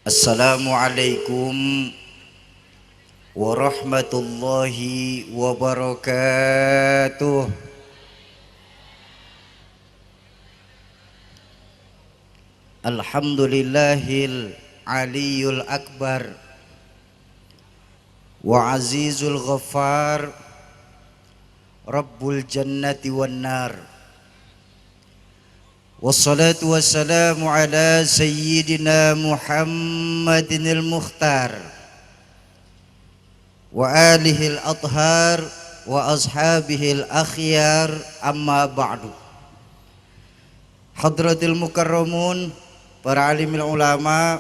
Assalamualaikum warahmatullahi wabarakatuh. Alhamdulillahil aliyul akbar wa azizul ghaffar rabbul jannati wan nar. Wassalatu wassalamu ala sayyidina Muhammadinil Mukhtar wa alihil athhar wa ashabihil akhyar, amma ba'du. Hadratil mukarramun, para alimil ulama,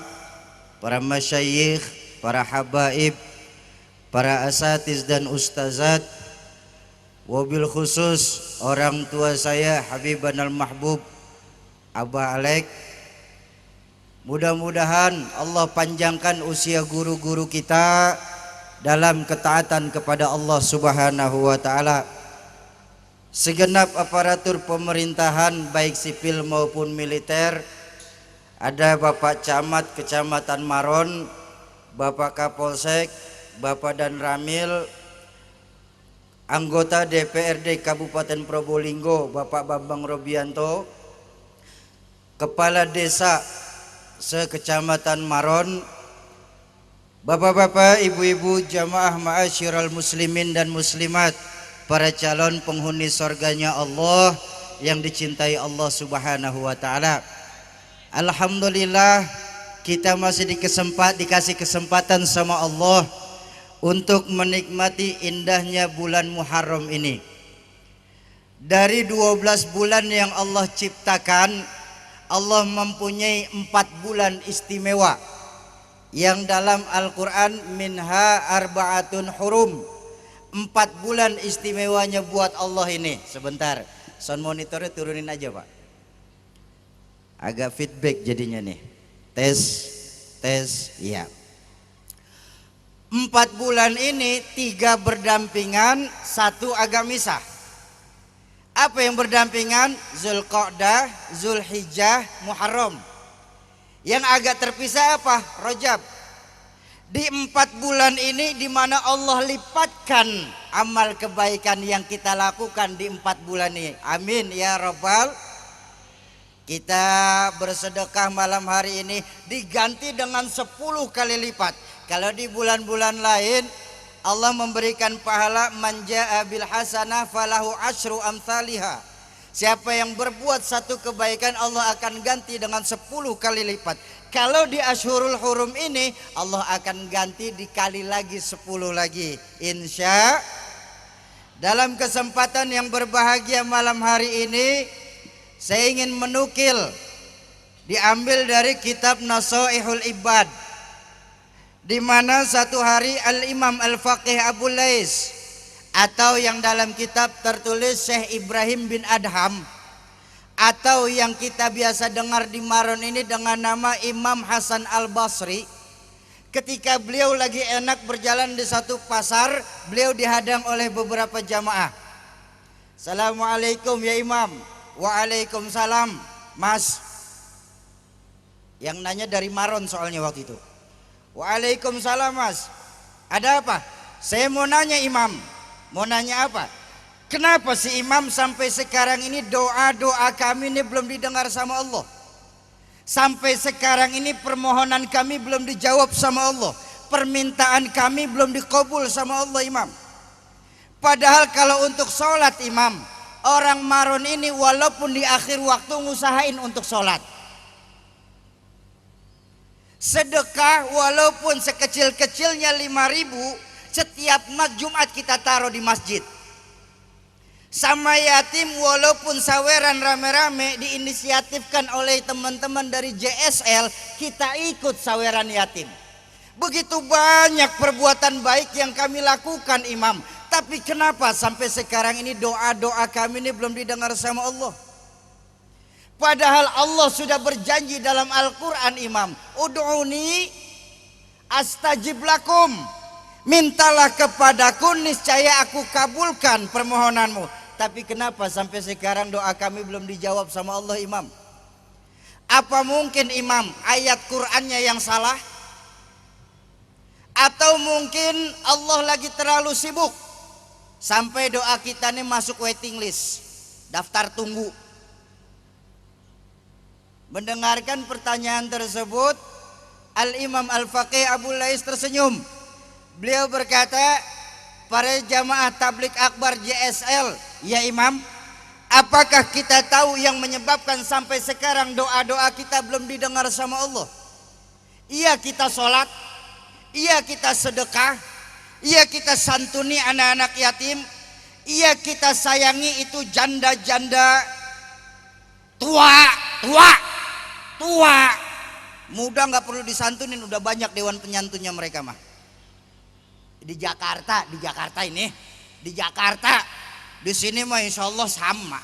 para masyayikh, para habaib, para asatiz dan ustazat, wabil khusus orang tua saya Habiban al-Mahbub Abah Alek. Mudah-mudahan Allah panjangkan usia guru-guru kita dalam ketaatan kepada Allah Subhanahu wa taala. Segenap aparatur pemerintahan baik sipil maupun militer, ada Bapak Camat Kecamatan Maron, Bapak Kapolsek, Bapak Dan Ramil, anggota DPRD Kabupaten Probolinggo Bapak Bambang Robianto, Kepala Desa se-Kecamatan Maron, bapak-bapak, ibu-ibu, jamaah ma'asyiral muslimin dan muslimat, para calon penghuni surganya Allah yang dicintai Allah Subhanahu wa taala. Alhamdulillah kita masih dikasih kesempatan sama Allah untuk menikmati indahnya bulan Muharram ini. Dari 12 bulan yang Allah ciptakan, Allah mempunyai 4 bulan istimewa yang dalam Al-Quran minha arba'atun hurum. 4 bulan istimewanya buat Allah ini. Sebentar, sound monitornya turunin aja Pak, agak feedback jadinya nih. Tes ya. 4 bulan ini 3 berdampingan, 1 agak misah. Apa yang berdampingan? Zulqa'dah, Zulhijjah, Muharram. Yang agak terpisah apa? Rajab. Di 4 bulan ini di mana Allah lipatkan amal kebaikan yang kita lakukan di 4 bulan ini. Amin ya rabbal. Kita bersedekah malam hari ini diganti dengan 10 kali lipat. Kalau di bulan-bulan lain Allah memberikan pahala manja bil hasanah falahu asyru amsalihha. Siapa yang berbuat 1 kebaikan Allah akan ganti dengan 10 kali lipat. Kalau di Ashurul Hurum ini Allah akan ganti dikali lagi 10 lagi. Insya. Dalam kesempatan yang berbahagia malam hari ini, saya ingin menukil, diambil dari kitab Nasaihul Ibad, di mana satu hari Al-Imam Al-Faqih Abu Lais, atau yang dalam kitab tertulis Syekh Ibrahim bin Adham, atau yang kita biasa dengar di Maron ini dengan nama Imam Hasan Al-Basri, ketika beliau lagi enak berjalan di satu pasar, beliau dihadang oleh beberapa jamaah. Assalamualaikum ya Imam. Waalaikumsalam. Mas, yang nanya dari Maron soalnya waktu itu. Waalaikumsalam Mas. Ada apa? Saya mau nanya Imam. Mau nanya apa? Kenapa si Imam sampai sekarang ini doa-doa kami ini belum didengar sama Allah? Sampai sekarang ini permohonan kami belum dijawab sama Allah. Permintaan kami belum dikabul sama Allah Imam. Padahal kalau untuk sholat Imam, orang Maron ini walaupun di akhir waktu ngusahain untuk sholat. Sedekah walaupun sekecil-kecilnya 5.000 setiap Jumat kita taruh di masjid. Sama yatim walaupun saweran rame-rame diinisiatifkan oleh teman-teman dari JSL, kita ikut saweran yatim. Begitu banyak perbuatan baik yang kami lakukan Imam. Tapi kenapa sampai sekarang ini doa-doa kami ini belum didengar sama Allah? Padahal Allah sudah berjanji dalam Al-Quran Imam, ud'uni astajib lakum. Mintalah kepadaku, niscaya aku kabulkan permohonanmu. Tapi kenapa sampai sekarang doa kami belum dijawab sama Allah Imam? Apa mungkin Imam ayat Qur'annya yang salah? Atau mungkin Allah lagi terlalu sibuk sampai doa kita nih masuk waiting list, daftar tunggu. Mendengarkan pertanyaan tersebut, Al-Imam Al-Faqih Abu Lais tersenyum. Beliau berkata, para jamaah tablik akbar JSL, ya Imam, apakah kita tahu yang menyebabkan sampai sekarang doa-doa kita belum didengar sama Allah? Iya kita sholat, iya kita sedekah, iya kita santuni anak-anak yatim, iya kita sayangi itu janda-janda tua. Muda nggak perlu disantunin, udah banyak dewan penyantunnya mereka mah. Di Jakarta ini, di Jakarta, di sini mah insya Allah sama.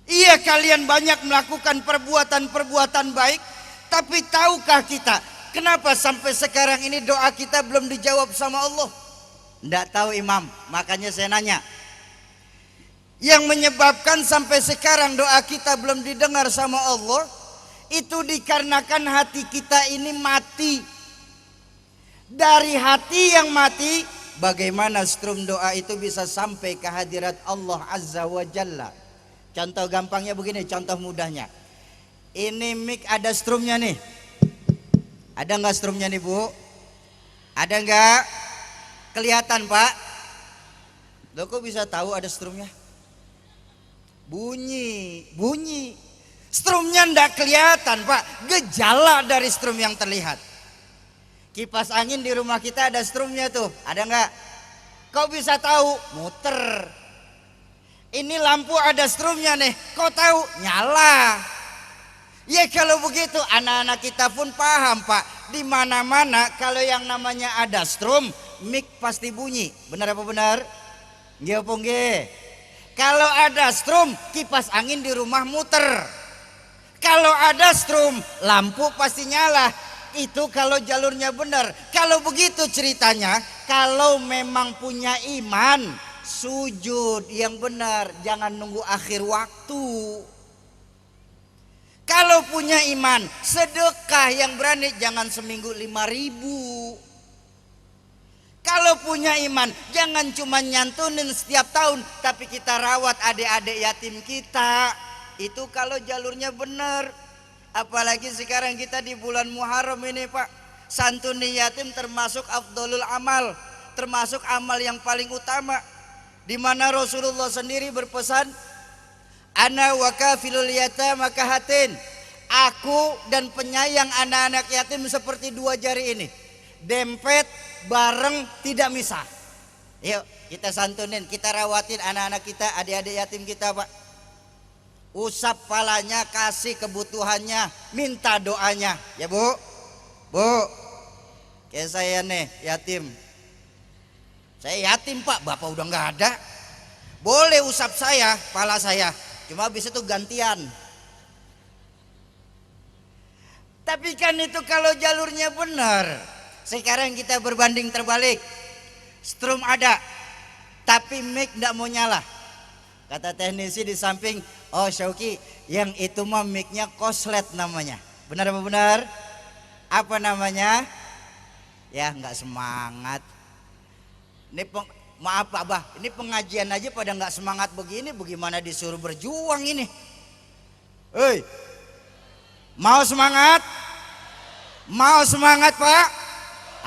Iya kalian banyak melakukan perbuatan-perbuatan baik, tapi tahukah kita kenapa sampai sekarang ini doa kita belum dijawab sama Allah? Tidak tahu Imam, makanya saya nanya. Yang menyebabkan sampai sekarang doa kita belum didengar sama Allah, itu dikarenakan hati kita ini mati. Dari hati yang mati, bagaimana strum doa itu bisa sampai ke hadirat Allah Azza wa Jalla? Contoh gampangnya begini, contoh mudahnya. Ini mic ada strumnya nih. Ada nggak strumnya nih Bu? Ada nggak? Kelihatan Pak? Loh kok bisa tahu ada strumnya? Bunyi. Strumnya ndak kelihatan Pak. Gejala dari strum yang terlihat. Kipas angin di rumah kita ada strumnya tuh, ada nggak? Kau bisa tahu? Muter. Ini lampu ada strumnya nih, kau tahu? Nyala. Ya kalau begitu anak-anak kita pun paham Pak. Di mana-mana kalau yang namanya ada strum, mic pasti bunyi. Benar apa benar? Nggih apa nggih? Kalau ada strum, kipas angin di rumah muter. Kalau ada strum, lampu pasti nyala. Itu kalau jalurnya benar. Kalau begitu ceritanya, kalau memang punya iman, sujud yang benar, jangan nunggu akhir waktu. Kalau punya iman, sedekah yang berani, jangan seminggu 5.000. Kalau punya iman, jangan cuma nyantunin setiap tahun, tapi kita rawat adik-adik yatim kita. Itu kalau jalurnya benar. Apalagi sekarang kita di bulan Muharram ini Pak, santuni yatim termasuk afdolul amal, termasuk amal yang paling utama, di mana Rasulullah sendiri berpesan, ana wa kafilul yatama kahatin, aku dan penyayang anak-anak yatim seperti dua jari ini, dempet bareng tidak misah. Yuk kita santunin, kita rawatin anak-anak kita, adik-adik yatim kita Pak. Usap palanya, kasih kebutuhannya, minta doanya. Ya Bu, kayak saya nih yatim. Saya yatim Pak, Bapak udah nggak ada. Boleh usap saya, pala saya. Cuma habis itu gantian. Tapi kan itu kalau jalurnya benar. Sekarang kita berbanding terbalik. Strum ada, tapi mic nggak mau nyala. Kata teknisi di samping, oh Syauki, yang itu mah mic-nya koslet namanya. Benar apa benar? Apa namanya? Ya nggak semangat. Ini maaf Pak Abah, ini pengajian aja pada nggak semangat begini, bagaimana disuruh berjuang ini? Hei, mau semangat? Mau semangat Pak?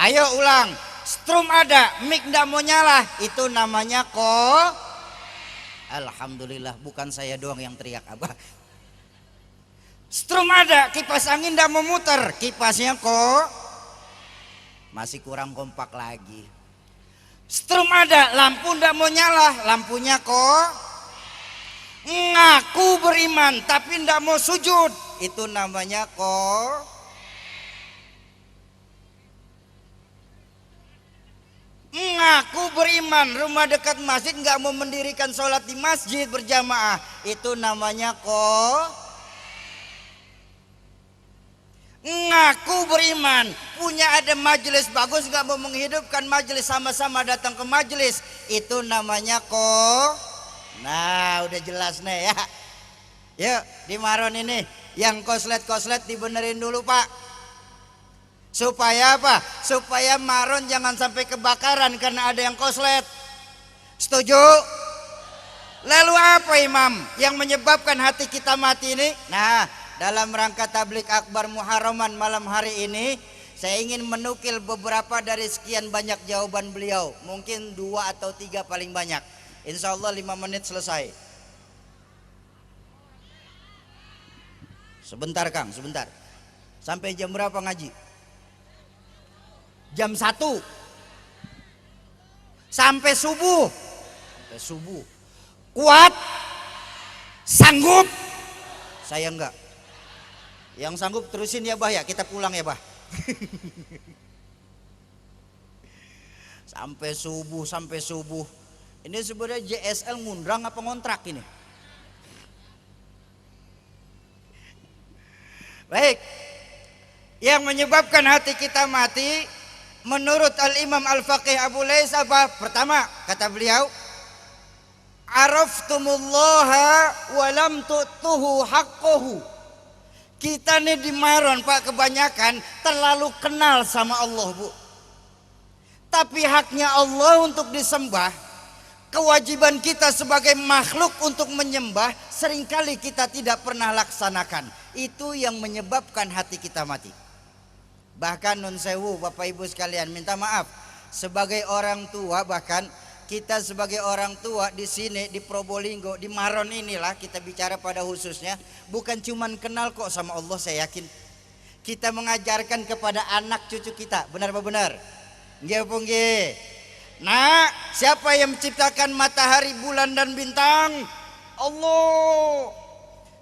Ayo ulang. Strum ada, mic nggak mau nyala, itu namanya Alhamdulillah bukan saya doang yang teriak Abah. Strum ada, kipas angin nggak mau muter, kipasnya masih kurang kompak lagi. Strum ada, lampu nggak mau nyala, lampunya ngaku beriman tapi nggak mau sujud, itu namanya ngaku beriman, rumah dekat masjid nggak mau mendirikan sholat di masjid berjamaah, itu namanya ngaku beriman, punya ada majelis bagus nggak mau menghidupkan majelis, sama-sama datang ke majelis, itu namanya Nah udah jelas nih ya. Yuk di Maron ini yang koslet dibenerin dulu Pak. Supaya apa? Supaya maron jangan sampai kebakaran karena ada yang koslet. Setuju? Lalu apa Imam yang menyebabkan hati kita mati ini? Nah, dalam rangka tablik akbar Muharraman malam hari ini, saya ingin menukil beberapa dari sekian banyak jawaban beliau. Mungkin 2 atau 3 paling banyak. Insya Allah 5 menit selesai. Sebentar Kang, sebentar. Sampai jam berapa ngaji? Jam 1 sampai subuh. Sampai subuh. Kuat? Sanggup? Saya enggak. Yang sanggup terusin ya Bah ya, kita pulang ya Bah. Sampai subuh, sampai subuh. Ini sebenarnya JSL ngundrang apa ngontrak ini? Baik. Yang menyebabkan hati kita mati menurut Al-Imam Al-Faqih Abu Lais apa? Pertama, kata beliau, araftumullaha wa lam tu'tuhu haqqahu. Kita nih di Maron Pak kebanyakan terlalu kenal sama Allah Bu. Tapi haknya Allah untuk disembah, kewajiban kita sebagai makhluk untuk menyembah seringkali kita tidak pernah laksanakan. Itu yang menyebabkan hati kita mati. Bahkan nun sewu Bapak Ibu sekalian, minta maaf sebagai orang tua, bahkan kita sebagai orang tua di sini di Probolinggo, di Maron inilah kita bicara pada khususnya, bukan cuman kenal kok sama Allah, saya yakin. Kita mengajarkan kepada anak cucu kita, benar apa benar? Nggih apa nggih? Nah, siapa yang menciptakan matahari, bulan dan bintang? Allah.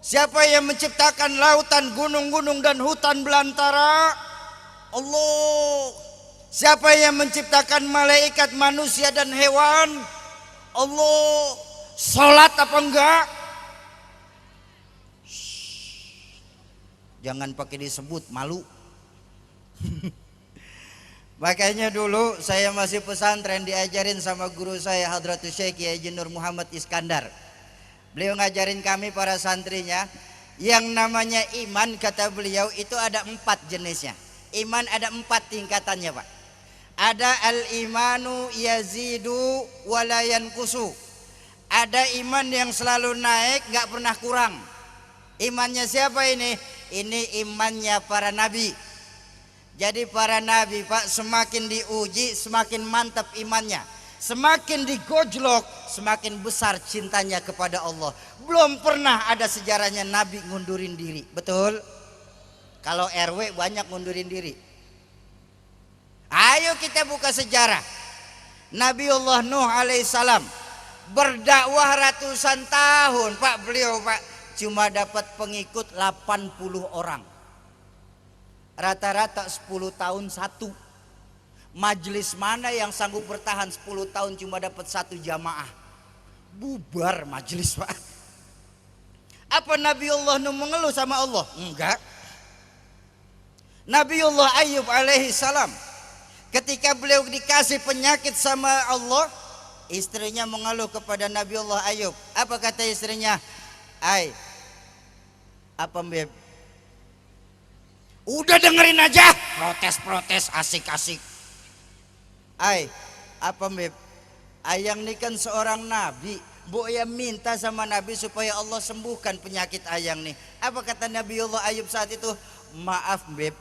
Siapa yang menciptakan lautan, gunung-gunung dan hutan belantara? Allah. Siapa yang menciptakan malaikat, manusia dan hewan? Allah. Salat apa enggak? Jangan pakai disebut, malu. Makanya dulu saya masih pesantren diajarin sama guru saya Hadratus Syekh Kiai Nur Muhammad Iskandar. Beliau ngajarin kami para santrinya, yang namanya iman kata beliau itu ada 4 jenisnya. Iman ada 4 tingkatannya Pak. Ada al-imanu yazidu wala yanqusu. Ada iman yang selalu naik, gak pernah kurang. Imannya siapa ini? Ini imannya para nabi. Jadi para nabi Pak semakin diuji semakin mantap imannya. Semakin digojlok semakin besar cintanya kepada Allah. Belum pernah ada sejarahnya nabi ngundurin diri. Betul? Kalau RW banyak ngundurin diri. Ayo kita buka sejarah. Nabiullah Nuh alaihissalam berdakwah ratusan tahun Pak, beliau Pak cuma dapat pengikut 80 orang. Rata-rata 10 tahun satu. Majelis mana yang sanggup bertahan 10 tahun cuma dapat 1 jamaah? Bubar majelis Pak. Apa Nabiullah Nuh mengeluh sama Allah? Enggak. Nabiullah Ayub alaihi salam ketika beliau dikasih penyakit sama Allah, istrinya mengeluh kepada Nabiullah Ayub. Apa kata istrinya? Ai, apa Beb? Udah dengerin aja, protes-protes asik-asik. Ai, apa Beb? Ayang ini kan seorang nabi, Boya minta sama Nabi supaya Allah sembuhkan penyakit Ayang nih. Apa kata Nabiullah Ayub saat itu? Maaf Beb,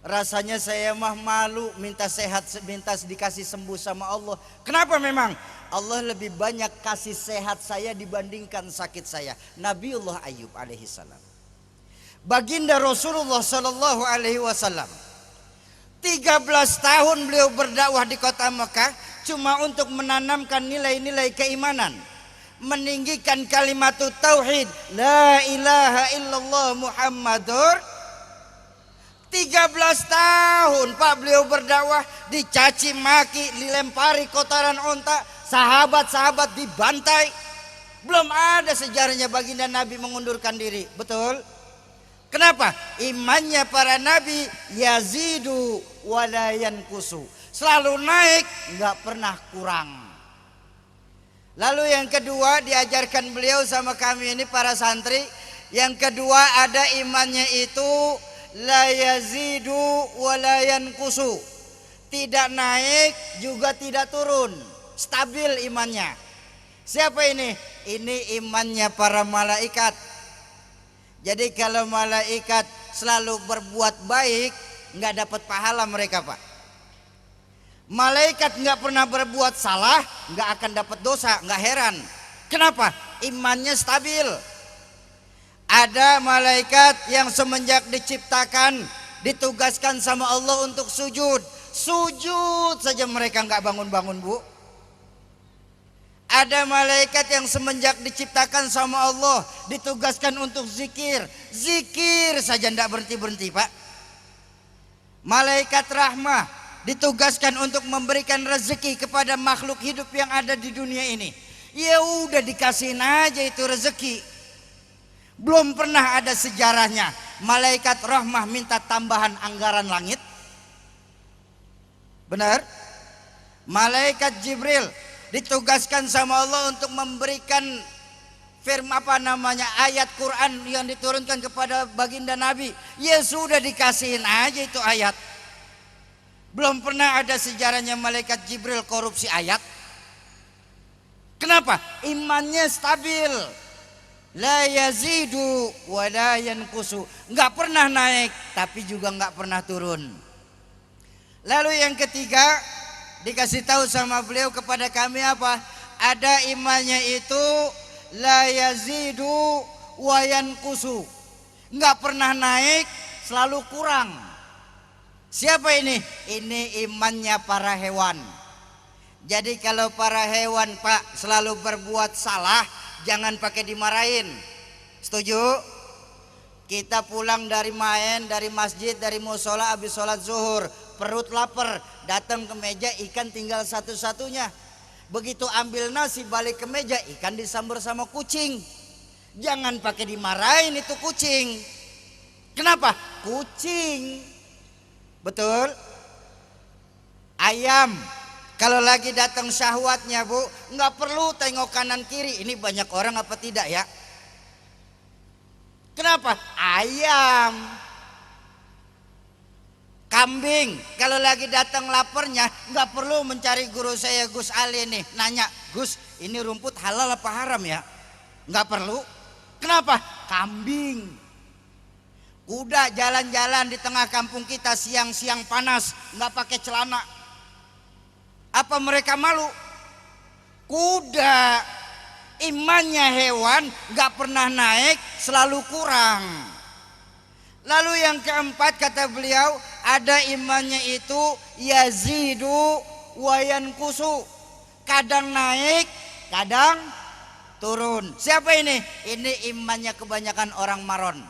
rasanya saya mah malu minta sehat, minta dikasih sembuh sama Allah. Kenapa memang? Allah lebih banyak kasih sehat saya dibandingkan sakit saya. Nabiullah Ayub alaihissalam. Baginda Rasulullah sallallahu alaihi wasallam 13 tahun beliau berdakwah di kota Mekah cuma untuk menanamkan nilai-nilai keimanan, meninggikan kalimat tauhid la ilaha illallah Muhammadur. 13 tahun Pak beliau berdakwah, dicaci maki, dilempari kotoran onta, sahabat-sahabat dibantai. Belum ada sejarahnya baginda Nabi mengundurkan diri. Betul? Kenapa? Imannya para nabi yazidu wala yanqusu. Selalu naik, nggak pernah kurang. Lalu yang kedua diajarkan beliau sama kami ini para santri. Yang kedua ada imannya itu la yazidu wa la yanqusu. Tidak naik juga tidak turun, stabil imannya. Siapa ini? Ini imannya para malaikat. Jadi kalau malaikat selalu berbuat baik, nggak dapat pahala mereka, Pak. Malaikat nggak pernah berbuat salah, nggak akan dapat dosa. Nggak heran. Kenapa? Imannya stabil. Ada malaikat yang semenjak diciptakan ditugaskan sama Allah untuk sujud. Sujud saja mereka nggak bangun-bangun, Bu. Ada malaikat yang semenjak diciptakan sama Allah ditugaskan untuk zikir. Zikir saja nggak berhenti-berhenti, Pak. Malaikat rahmah ditugaskan untuk memberikan rezeki kepada makhluk hidup yang ada di dunia ini. Ya udah dikasihin aja itu rezeki. Belum pernah ada sejarahnya malaikat rahmah minta tambahan anggaran langit. Benar? Malaikat Jibril ditugaskan sama Allah untuk memberikan ayat Quran yang diturunkan kepada baginda Nabi. Ya sudah dikasihin aja itu ayat. Belum pernah ada sejarahnya malaikat Jibril korupsi ayat. Kenapa? Imannya stabil. La yazidu wa la yanqusu. Enggak pernah naik tapi juga enggak pernah turun. Lalu yang ketiga dikasih tahu sama beliau kepada kami apa? Ada imannya itu la yazidu wa yanqusu. Enggak pernah naik, selalu kurang. Siapa ini? Ini imannya para hewan. Jadi kalau para hewan, Pak, selalu berbuat salah, jangan pakai dimarahin. Setuju? Kita pulang dari main, dari masjid, dari musola, habis sholat zuhur, perut lapar, datang ke meja, ikan tinggal satu-satunya. Begitu ambil nasi balik ke meja, ikan disambur sama kucing. Jangan pakai dimarahin itu kucing. Kenapa? Kucing. Betul? Ayam kalau lagi datang syahwatnya, Bu, nggak perlu tengok kanan kiri. Ini banyak orang apa tidak ya? Kenapa? Ayam. Kambing kalau lagi datang laparnya nggak perlu mencari guru saya Gus Ali nih, nanya, Gus ini rumput halal apa haram ya? Nggak perlu. Kenapa? Kambing. Kuda jalan-jalan di tengah kampung kita siang-siang panas nggak pakai celana. Apa mereka malu? Kuda. Imannya hewan nggak pernah naik, selalu kurang. Lalu yang keempat kata beliau, ada imannya itu yazidu wa yanqusu. Kadang naik, kadang turun. Siapa ini? Ini imannya kebanyakan orang Maron.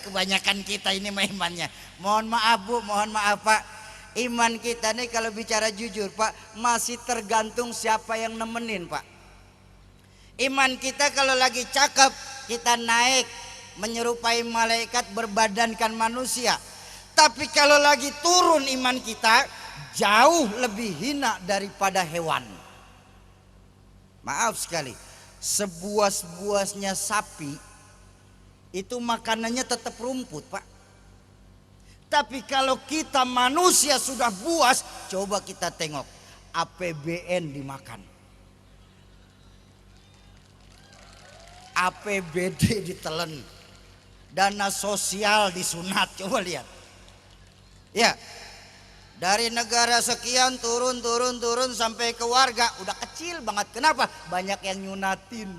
Kebanyakan kita ini mah imannya. Mohon maaf Bu, mohon maaf Pak. Iman kita nih kalau bicara jujur Pak, masih tergantung siapa yang nemenin Pak. Iman kita kalau lagi cakep, kita naik menyerupai malaikat, berbadankan manusia. Tapi kalau lagi turun iman kita, jauh lebih hina daripada hewan. Maaf sekali, sebuas-buasnya sapi itu makanannya tetap rumput Pak. Tapi kalau kita manusia sudah buas, coba kita tengok APBN dimakan, APBD ditelan, dana sosial disunat. Coba lihat ya, dari negara sekian turun sampai ke warga udah kecil banget. Kenapa? Banyak yang nyunatin.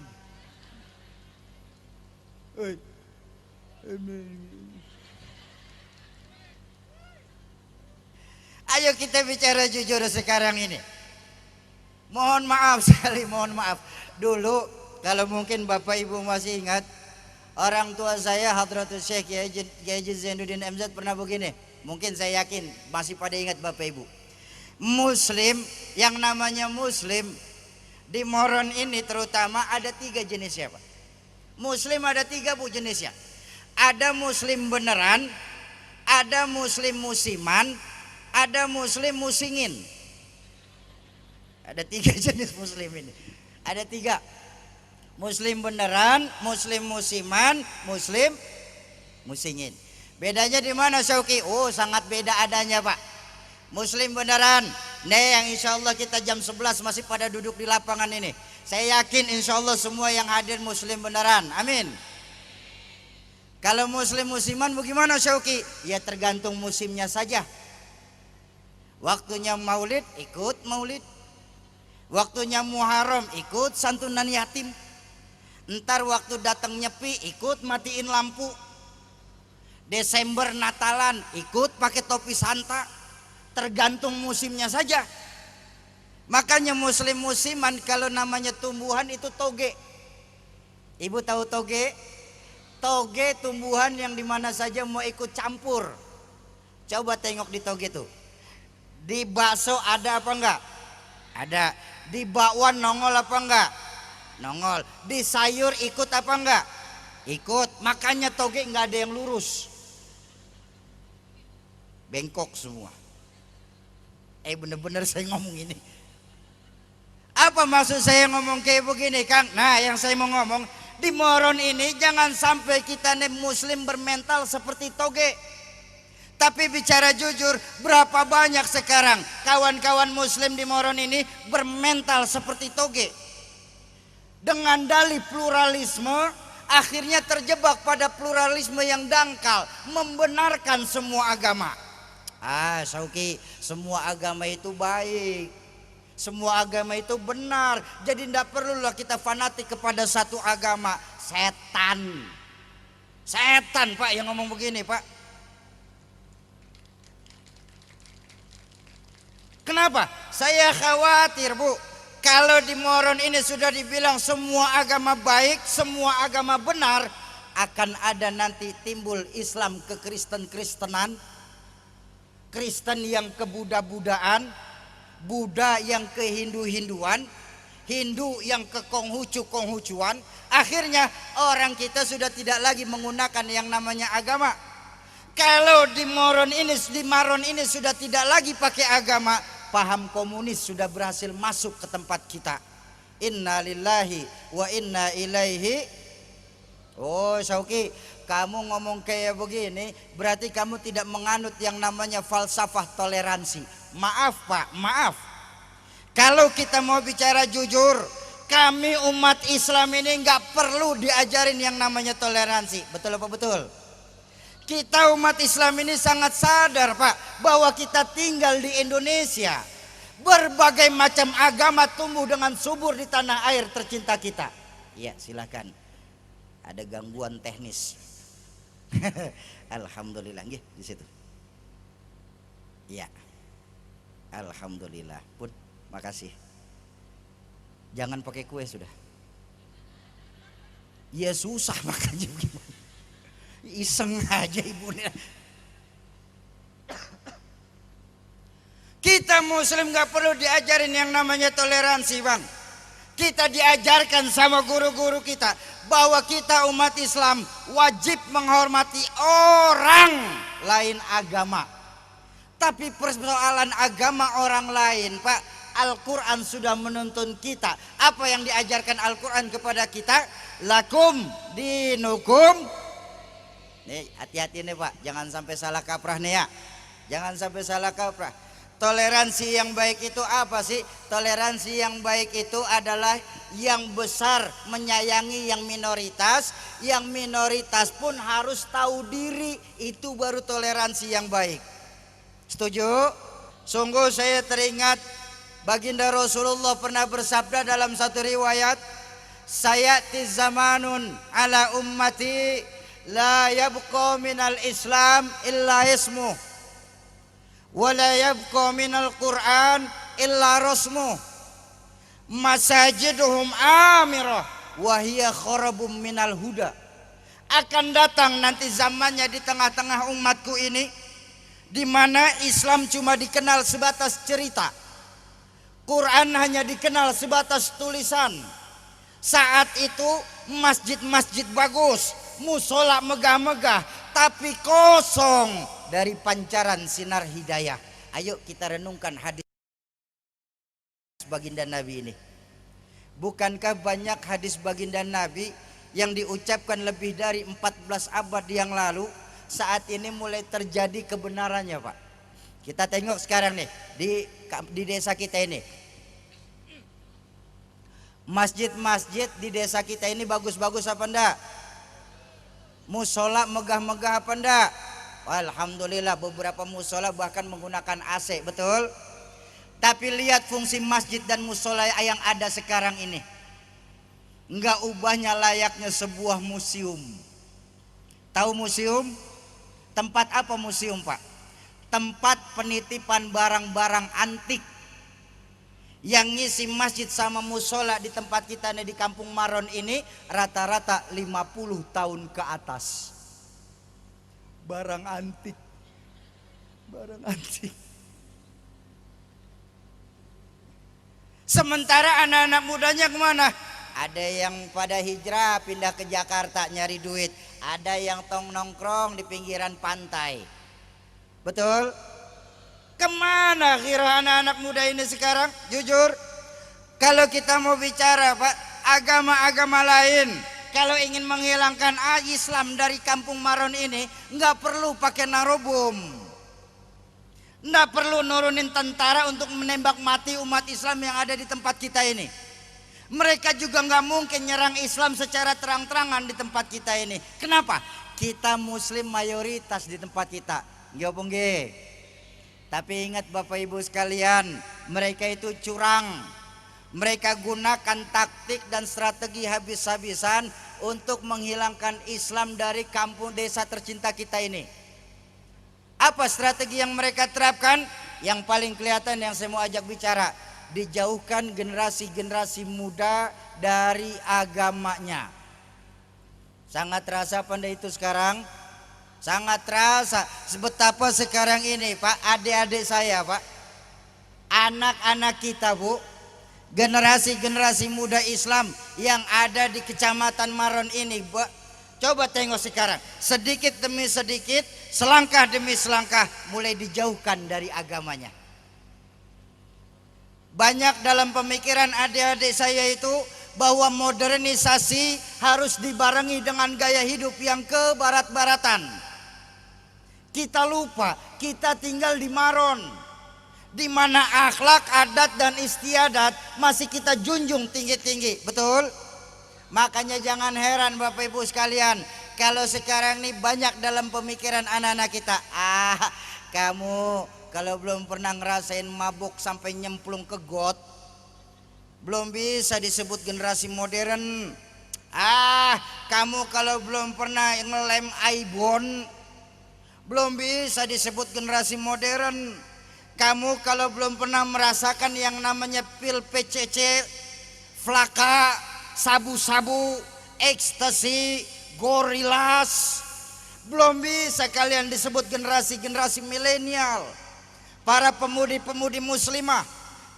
Ayo kita bicara jujur sekarang ini. Mohon maaf sekali, mohon maaf. Dulu kalau mungkin Bapak Ibu masih ingat, orang tua saya Hadratus Syekh Kiai Haji Zainuddin MZ pernah begini. Mungkin saya yakin masih pada ingat Bapak Ibu. Muslim, yang namanya Muslim di Moron ini terutama ada 3 jenisnya Pak. Muslim ada 3 Bu jenisnya. Ada Muslim beneran, ada Muslim musiman, ada Muslim musingin. Ada 3 jenis Muslim ini. Ada 3. Muslim beneran, Muslim musiman, Muslim musingin. Bedanya di mana Syauki? Oh, sangat beda adanya Pak. Muslim beneran. Nih yang insya Allah kita jam 11 masih pada duduk di lapangan ini. Saya yakin insya Allah semua yang hadir Muslim beneran. Amin. Kalau musliman bagaimana Syauki? Ya tergantung musimnya saja. Waktunya maulid, ikut maulid. Waktunya Muharram, ikut santunan yatim. Ntar waktu datang nyepi, ikut matiin lampu. Desember Natalan, ikut pakai topi Santa. Tergantung musimnya saja. Makanya musliman kalau namanya tumbuhan itu toge. Ibu tahu toge? Toge tumbuhan yang dimana saja mau ikut campur. Coba tengok di toge tuh. Di bakso ada apa enggak? Ada. Di bakwan nongol apa enggak? Nongol. Di sayur ikut apa enggak? Ikut. Makanya toge enggak ada yang lurus. Bengkok semua. Bener-bener saya ngomong ini. Apa maksud saya ngomong kayak begini Kang? Nah yang saya mau ngomong, di Moron ini jangan sampai kita nih muslim bermental seperti toge. Tapi bicara jujur, berapa banyak sekarang kawan-kawan muslim di Moron ini bermental seperti toge. Dengan dalih pluralisme, akhirnya terjebak pada pluralisme yang dangkal, membenarkan semua agama. Syauki, semua agama itu baik. Semua agama itu benar. Jadi tidak perlulah kita fanatik kepada satu agama. Setan Pak yang ngomong begini Pak. Kenapa? Saya khawatir Bu, kalau di Moron ini sudah dibilang semua agama baik, semua agama benar, akan ada nanti timbul Islam ke Kristen-Kristenan, Kristen yang ke Buddha-Budaan, Buddha yang ke Hindu-Hinduan, Hindu yang ke Konghucu-Konghucuan. Akhirnya orang kita sudah tidak lagi menggunakan yang namanya agama. Kalau di Moron ini sudah tidak lagi pakai agama, paham komunis sudah berhasil masuk ke tempat kita. Inna lillahi wa inna ilaihi. Oh Syauki, kamu ngomong kayak begini berarti kamu tidak menganut yang namanya falsafah toleransi. Maaf Pak, maaf. Kalau kita mau bicara jujur, kami umat Islam ini nggak perlu diajarin yang namanya toleransi. Betul apa betul? Kita umat Islam ini sangat sadar Pak, bahwa kita tinggal di Indonesia. Berbagai macam agama tumbuh dengan subur di tanah air tercinta kita. Ya silakan. Ada gangguan teknis. Alhamdulillah, di situ. Ya. Alhamdulillah pun, makasih. Jangan pakai kue sudah. Ya susah makanya gimana. Iseng aja ibunya. Kita muslim gak perlu diajarin yang namanya toleransi Bang. Kita diajarkan sama guru-guru kita bahwa kita umat Islam wajib menghormati orang lain agama. Tapi persoalan agama orang lain Pak, Al-Quran sudah menuntun kita. Apa yang diajarkan Al-Quran kepada kita? Lakum dinukum. Nih hati-hati nih Pak, jangan sampai salah kaprah nih ya. Jangan sampai salah kaprah. Toleransi yang baik itu apa sih? Toleransi yang baik itu adalah yang besar menyayangi yang minoritas. Yang minoritas pun harus tahu diri. Itu baru toleransi yang baik. Setuju? Sungguh saya teringat baginda Rasulullah pernah bersabda dalam satu riwayat, sayati zamanun ala ummati la yabqa minal islam illa ismuh wa la yabqa minal quran illa rasmuh masajiduhum amirah wa hiya kharabum minal huda. Akan datang nanti zamannya di tengah-tengah umatku ini di mana Islam cuma dikenal sebatas cerita, Quran hanya dikenal sebatas tulisan. Saat itu masjid-masjid bagus, musola megah-megah, tapi kosong dari pancaran sinar hidayah. Ayo kita renungkan hadis baginda Nabi ini. Bukankah banyak hadis baginda Nabi yang diucapkan lebih dari 14 abad yang lalu, saat ini mulai terjadi kebenarannya, Pak. Kita tengok sekarang nih di desa kita ini. Masjid-masjid di desa kita ini bagus-bagus apa enggak? Musola megah-megah apa enggak? Alhamdulillah beberapa musola bahkan menggunakan AC, betul? Tapi lihat fungsi masjid dan musola yang ada sekarang ini. Enggak ubahnya layaknya sebuah museum. Tahu museum? Tempat apa museum, Pak? Tempat penitipan barang-barang antik. Yang ngisi masjid sama musola di tempat kita nih di Kampung Maron ini rata-rata 50 tahun ke atas. Barang antik. Barang antik. Sementara anak-anak mudanya kemana? Ada yang pada hijrah pindah ke Jakarta nyari duit. Ada yang nongkrong di pinggiran pantai. Betul? Kemana kira anak-anak muda ini sekarang? Jujur, kalau kita mau bicara, Pak, agama-agama lain, kalau ingin menghilangkan Islam dari Kampung Maron ini, nggak perlu pakai narobom, nggak perlu nurunin tentara untuk menembak mati umat Islam yang ada di tempat kita ini. Mereka juga nggak mungkin nyerang Islam secara terang-terangan di tempat kita ini. Kenapa? Kita Muslim mayoritas di tempat kita. Nggih. Tapi ingat Bapak Ibu sekalian, mereka itu curang. Mereka gunakan taktik dan strategi habis-habisan untuk menghilangkan Islam dari kampung desa tercinta kita ini. Apa strategi yang mereka terapkan? Yang paling kelihatan yang saya mau ajak bicara, dijauhkan generasi-generasi muda dari agamanya. Sangat terasa pada itu sekarang. Sangat terasa sebetapa sekarang ini, Pak, adik-adik saya, Pak, anak-anak kita, Bu, generasi-generasi muda Islam yang ada di Kecamatan Maron ini, Bu, coba tengok sekarang, sedikit demi sedikit, selangkah demi selangkah mulai dijauhkan dari agamanya. Banyak dalam pemikiran adik-adik saya itu bahwa modernisasi harus dibarengi dengan gaya hidup yang kebarat-baratan. Kita lupa, kita tinggal di Maron, di mana akhlak, adat dan istiadat masih kita junjung tinggi-tinggi, betul? Makanya jangan heran Bapak Ibu sekalian, kalau sekarang ini banyak dalam pemikiran anak-anak kita, kamu kalau belum pernah ngerasain mabuk sampai nyemplung ke got, belum bisa disebut generasi modern. Kamu kalau belum pernah ngelem ibon, belum bisa disebut generasi modern. Kamu kalau belum pernah merasakan yang namanya pil PCC, flaka, sabu-sabu, ekstasi, gorilas, belum bisa kalian disebut generasi-generasi milenial. Para pemudi-pemudi muslimah,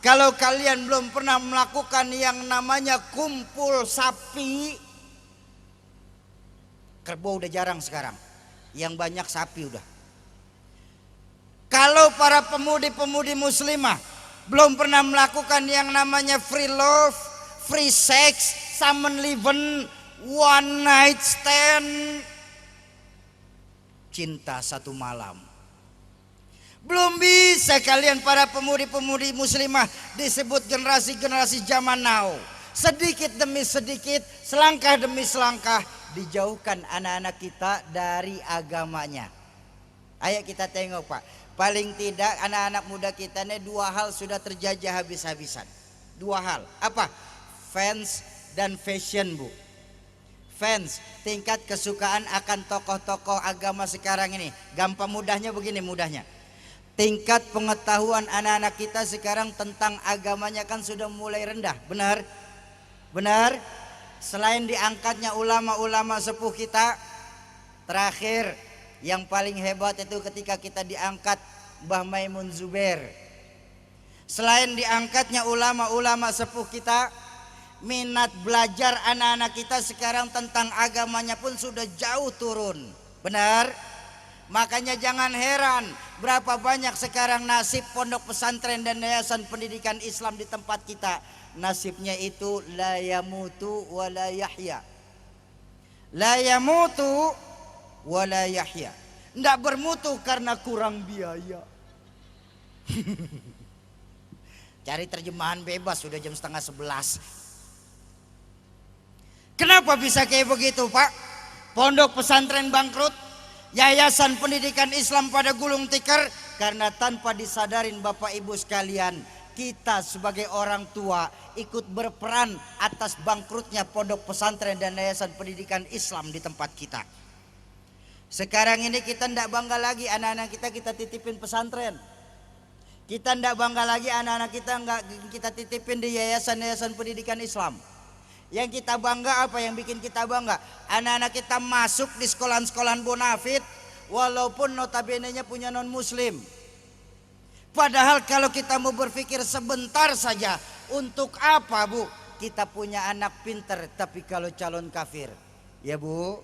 kalau kalian belum pernah melakukan yang namanya kumpul sapi, kerbau udah jarang sekarang, yang banyak sapi udah. Kalau para pemudi-pemudi muslimah belum pernah melakukan yang namanya free love, free sex, summon living, one night stand, cinta satu malam, belum bisa kalian para pemudi-pemudi muslimah disebut generasi-generasi zaman now. Sedikit demi sedikit, selangkah demi selangkah dijauhkan anak-anak kita dari agamanya. Ayo kita tengok, Pak. Paling tidak anak-anak muda kita ini dua hal sudah terjajah habis-habisan. Dua hal. Apa? Fans dan fashion, Bu. Fans, tingkat kesukaan akan tokoh-tokoh agama sekarang ini. Gampang mudahnya begini mudahnya. Tingkat pengetahuan anak-anak kita sekarang tentang agamanya kan sudah mulai rendah. Benar? Benar? Selain diangkatnya ulama-ulama sepuh kita, terakhir yang paling hebat itu ketika kita diangkat Mbah Maimun Zubair. Selain diangkatnya ulama-ulama sepuh kita, minat belajar anak-anak kita sekarang tentang agamanya pun sudah jauh turun. Benar? Makanya jangan heran berapa banyak sekarang nasib pondok pesantren dan yayasan pendidikan Islam di tempat kita. Nasibnya itu la yamutu wa la yahya. La yamutu wa la yahya. Nggak bermutu karena kurang biaya. Cari terjemahan bebas, sudah jam 10:30. Kenapa bisa kayak begitu, Pak? Pondok pesantren bangkrut, yayasan pendidikan Islam pada gulung tikar, karena tanpa disadarin Bapak Ibu sekalian, kita sebagai orang tua ikut berperan atas bangkrutnya pondok pesantren dan yayasan pendidikan Islam di tempat kita. Sekarang ini kita tidak bangga lagi anak-anak kita titipin pesantren. Kita tidak bangga lagi anak-anak kita titipin di yayasan-yayasan pendidikan Islam. Yang kita bangga apa? Yang bikin kita bangga, anak-anak kita masuk di sekolahan-sekolahan bonafit walaupun notabene-nya punya non muslim. Padahal kalau kita mau berpikir sebentar saja, untuk apa Bu kita punya anak pinter tapi kalau calon kafir? Ya Bu.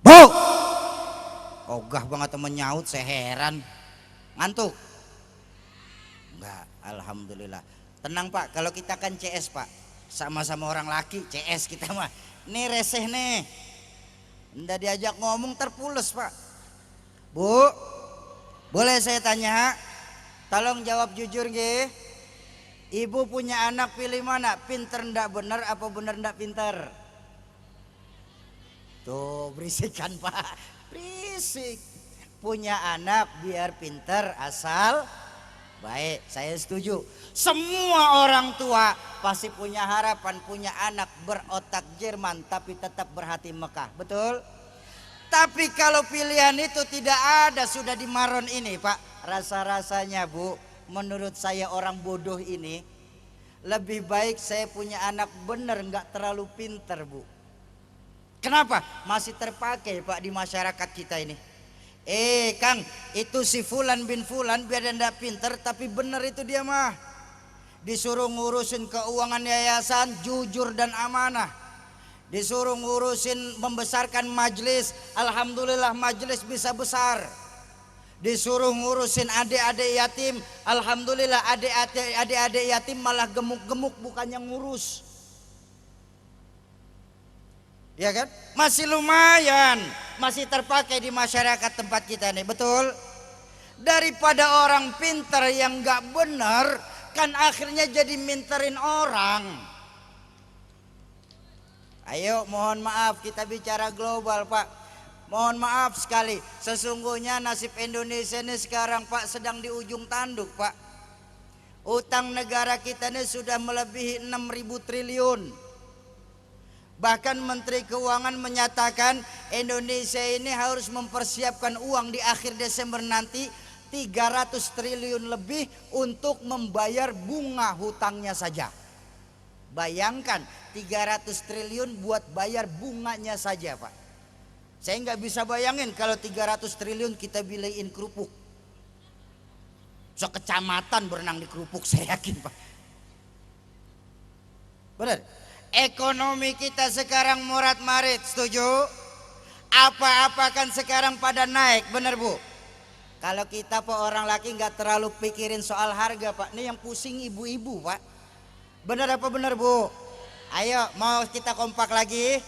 Bu, ogah banget temen nyaut, saya heran. Ngantuk? Enggak, alhamdulillah. Tenang Pak, kalau kita kan CS Pak, sama-sama orang laki, CS kita mah. Nih reseh nih, nggak diajak ngomong terpules Pak. Bu, boleh saya tanya? Tolong jawab jujur ge. Ibu punya anak pilih mana? Pinter ndak bener apa bener ndak pinter? Tuh berisikan Pak, berisik. Punya anak biar pinter asal baik, saya setuju. Semua orang tua pasti punya harapan punya anak berotak Jerman tapi tetap berhati Mekah, betul? Tapi kalau pilihan itu tidak ada, sudah di Maron ini Pak, rasa-rasanya Bu, menurut saya orang bodoh ini lebih baik saya punya anak bener nggak terlalu pinter Bu. Kenapa? Masih terpakai Pak di masyarakat kita ini. Kang, itu si Fulan bin Fulan biar dia nggak pinter tapi bener itu dia mah. Disuruh ngurusin keuangan yayasan jujur dan amanah. Disuruh ngurusin membesarkan majelis, alhamdulillah majelis bisa besar. Disuruh ngurusin adik-adik yatim, alhamdulillah adik-adik yatim malah gemuk-gemuk bukannya ngurus. Ya kan? Masih lumayan, masih terpakai di masyarakat tempat kita nih, betul? Daripada orang pintar yang nggak benar, kan akhirnya jadi minterin orang. Ayo, mohon maaf kita bicara global Pak. Mohon maaf sekali, sesungguhnya nasib Indonesia ini sekarang Pak sedang di ujung tanduk Pak. Utang negara kita ini sudah melebihi 6.000 triliun. Bahkan Menteri Keuangan menyatakan Indonesia ini harus mempersiapkan uang di akhir Desember nanti 300 triliun lebih untuk membayar bunga hutangnya saja. Bayangkan 300 triliun buat bayar bunganya saja Pak. Saya nggak bisa bayangin kalau 300 triliun kita beliin kerupuk. Sekecamatan berenang di kerupuk saya yakin Pak. Benar? Ekonomi kita sekarang morat marit, setuju? Apa-apa kan sekarang pada naik, bener Bu? Kalau kita Pak orang laki nggak terlalu pikirin soal harga Pak. Ini yang pusing ibu-ibu Pak. Bener apa bener Bu? Ayo mau kita kompak lagi,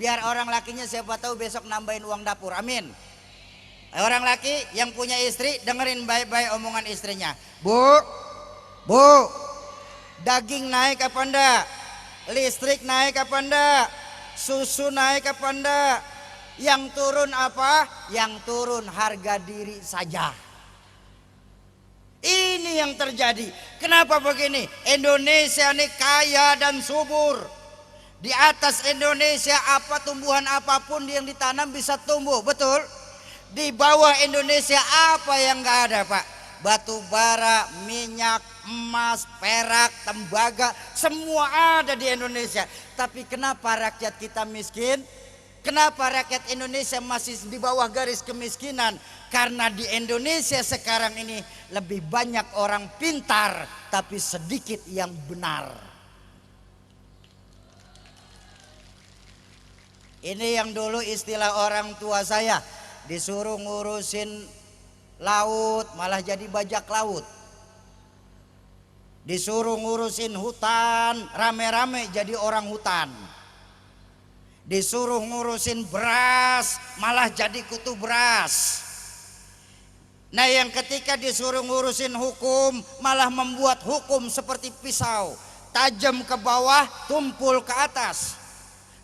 biar orang lakinya siapa tahu besok nambahin uang dapur, amin. Orang laki yang punya istri dengerin baik-baik omongan istrinya. Bu, daging naik apa enggak? Listrik naik apa enggak? Susu naik apa enggak? Yang turun apa? Yang turun harga diri saja. Ini yang terjadi. Kenapa begini? Indonesia ini kaya dan subur. Di atas Indonesia apa tumbuhan apapun yang ditanam bisa tumbuh, betul? Di bawah Indonesia apa yang enggak ada Pak? Batu bara, minyak, emas, perak, tembaga, semua ada di Indonesia. Tapi kenapa rakyat kita miskin? Kenapa rakyat Indonesia masih di bawah garis kemiskinan? Karena di Indonesia sekarang ini lebih banyak orang pintar tapi sedikit yang benar. Ini yang dulu istilah orang tua saya, disuruh ngurusin laut malah jadi bajak laut. Disuruh ngurusin hutan rame-rame jadi orang hutan. Disuruh ngurusin beras malah jadi kutu beras. Nah yang ketika disuruh ngurusin hukum malah membuat hukum seperti pisau, tajam ke bawah, tumpul ke atas.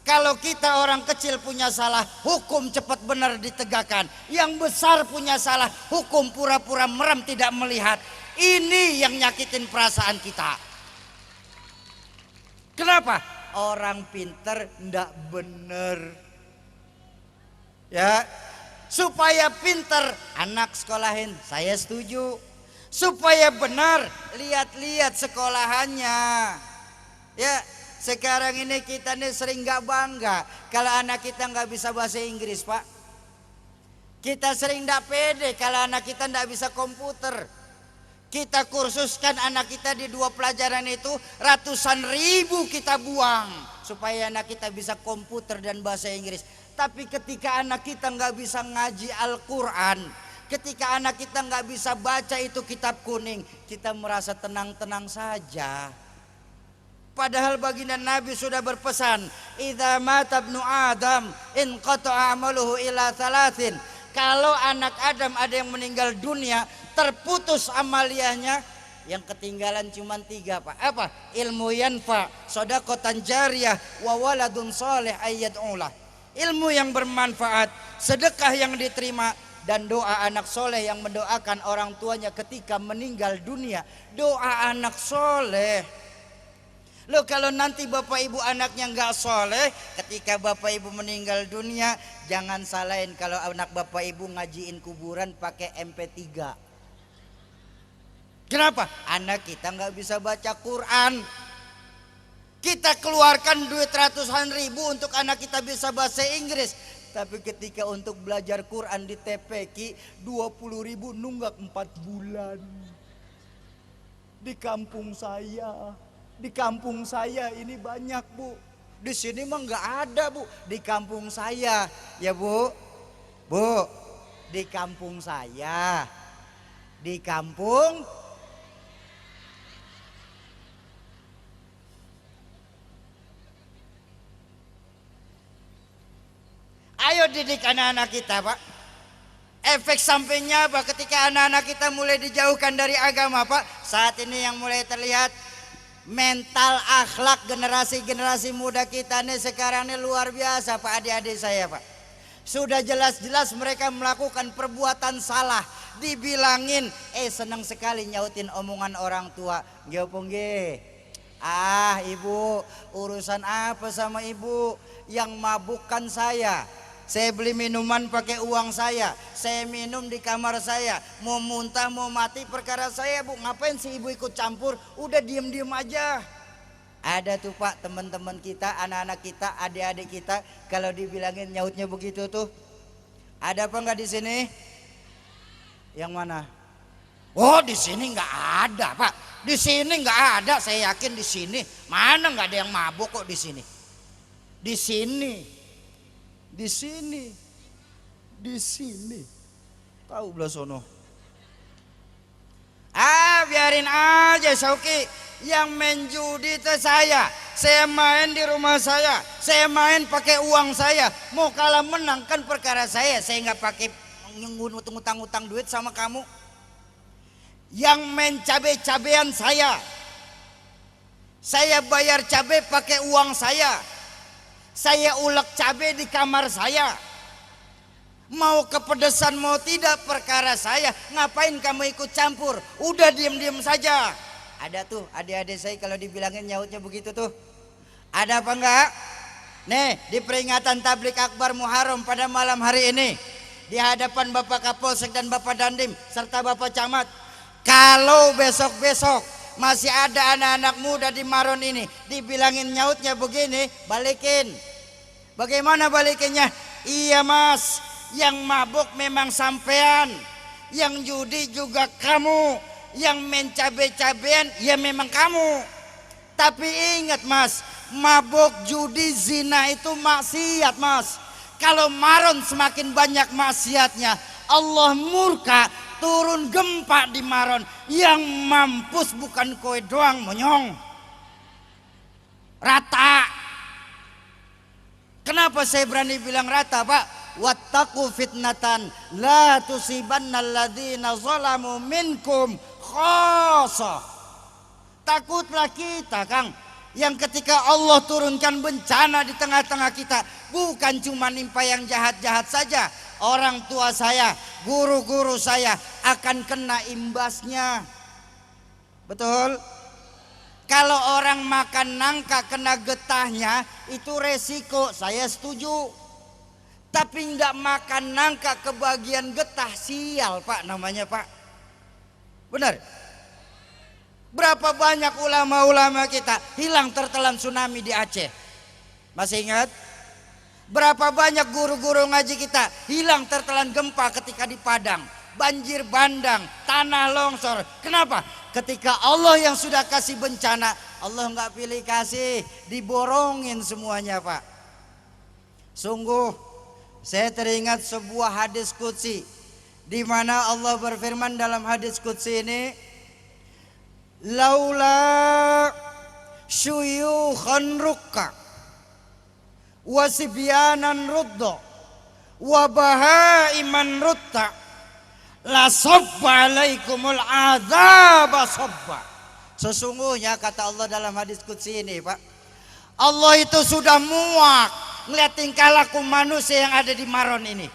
Kalau kita orang kecil punya salah, hukum cepat benar ditegakkan. Yang besar punya salah, hukum pura-pura merem tidak melihat. Ini yang nyakitin perasaan kita. Kenapa? Orang pinter ndak bener. Ya, supaya pinter anak sekolahin, saya setuju. Supaya benar, lihat-lihat sekolahannya. Ya, sekarang ini kita nih sering nggak bangga kalau anak kita nggak bisa bahasa Inggris, Pak. Kita sering nggak pede kalau anak kita nggak bisa komputer. Kita kursuskan anak kita di 2 pelajaran itu, ratusan ribu kita buang supaya anak kita bisa komputer dan bahasa Inggris. Tapi ketika anak kita nggak bisa ngaji Al-Quran, ketika anak kita nggak bisa baca itu kitab kuning, kita merasa tenang-tenang saja. Padahal baginda Nabi sudah berpesan, idza mata ibnu Adam inqata'a amaluhu ila thalathin. Kalau anak Adam ada yang meninggal dunia, terputus amaliyahnya, yang ketinggalan cuma 3, Pak. Apa? Ilmu yanfa, shadaqatan jariyah, wa waladun salih ayyad'ulah. Ilmu yang bermanfaat, sedekah yang diterima, dan doa anak soleh yang mendoakan orang tuanya ketika meninggal dunia. Doa anak soleh. Loh kalau nanti bapak ibu anaknya nggak soleh, ketika bapak ibu meninggal dunia, jangan salahin kalau anak bapak ibu ngajiin kuburan pakai MP3. Kenapa? Anak kita nggak bisa baca Quran. Kita keluarkan duit ratusan ribu untuk anak kita bisa bahasa Inggris. Tapi ketika untuk belajar Quran di TPQ 20 ribu nunggak 4 bulan. Di kampung saya ini banyak, Bu. Di sini mah nggak ada, Bu. Di kampung saya, ya Bu. Bu, di kampung saya. Di kampung ayo didik anak-anak kita, Pak. Efek sampingnya apa ketika anak-anak kita mulai dijauhkan dari agama, Pak? Saat ini yang mulai terlihat mental akhlak generasi muda kita nih sekarang ini luar biasa, Pak. Adik-adik saya, Pak, sudah jelas-jelas mereka melakukan perbuatan salah, dibilangin senang sekali nyautin omongan orang tua. Nggih, ibu, urusan apa sama ibu? Yang mabukkan saya beli minuman pakai uang saya minum di kamar saya, mau muntah mau mati perkara saya, Bu. Ngapain sih ibu ikut campur? Udah diem-diem aja. Ada tuh, Pak, teman-teman kita, anak-anak kita, adik-adik kita, kalau dibilangin nyautnya begitu tuh. Ada apa nggak di sini? Yang mana? Oh, di sini nggak ada, Pak. Di sini nggak ada, saya yakin di sini. Mana nggak ada yang mabuk kok di sini? Di sini. Di sini, tahu belah sono. Biarin aja, Sauki. Yang main judi itu saya main di rumah saya main pakai uang saya. Mau kalah menang kan perkara saya nggak pakai ngutang-ngutang duit sama kamu. Yang main cabe-cabean saya bayar cabe pakai uang saya ulek cabai di kamar saya. Mau kepedesan mau tidak perkara saya. Ngapain kamu ikut campur? Udah diem-diem saja. Ada tuh adik-adik saya kalau dibilangin nyautnya begitu tuh. Ada apa enggak? Nih, di peringatan tablik akbar Muharram pada malam hari ini, di hadapan Bapak Kapolsek dan Bapak Dandim serta Bapak Camat, kalau besok-besok masih ada anak-anak muda di Maron ini dibilangin nyautnya begini, balikin. Bagaimana balikinnya? Iya, Mas, yang mabuk memang sampean, yang judi juga kamu, yang main cabe-cabean ya memang kamu. Tapi ingat, Mas, mabuk, judi, zina itu maksiat, Mas. Kalau Maron semakin banyak maksiatnya, Allah murka, turun gempa di Maron. Yang mampus bukan kowe doang, monyong. Rata. Kenapa? Kenapa saya berani bilang rata, Pak? Wattaqu fitnatan la tusibannal ladzina zalamu minkum khassah. Takutlah kita, Kang, yang ketika Allah turunkan bencana di tengah-tengah kita, bukan cuma nimpa yang jahat-jahat saja. Orang tua saya, guru-guru saya akan kena imbasnya. Betul? Kalau orang makan nangka kena getahnya, itu resiko, saya setuju. Tapi nggak makan nangka kebagian getah, sial Pak namanya Pak. Benar? Berapa banyak ulama-ulama kita hilang tertelan tsunami di Aceh? Masih ingat? Berapa banyak guru-guru ngaji kita hilang tertelan gempa ketika di Padang, banjir bandang, tanah longsor. Kenapa? Ketika Allah yang sudah kasih bencana, Allah nggak pilih kasih, diborongin semuanya Pak. Sungguh saya teringat sebuah hadis qudsi di mana Allah berfirman dalam hadis qudsi ini, laula syuyukhan rukka wasibyanan rudda wa bahaiman rutta la sabba alaikumul azaba sabba. Sesungguhnya kata Allah dalam hadis qudsi ini Pak, Allah itu sudah muak melihat tingkah laku manusia yang ada di Maron ini.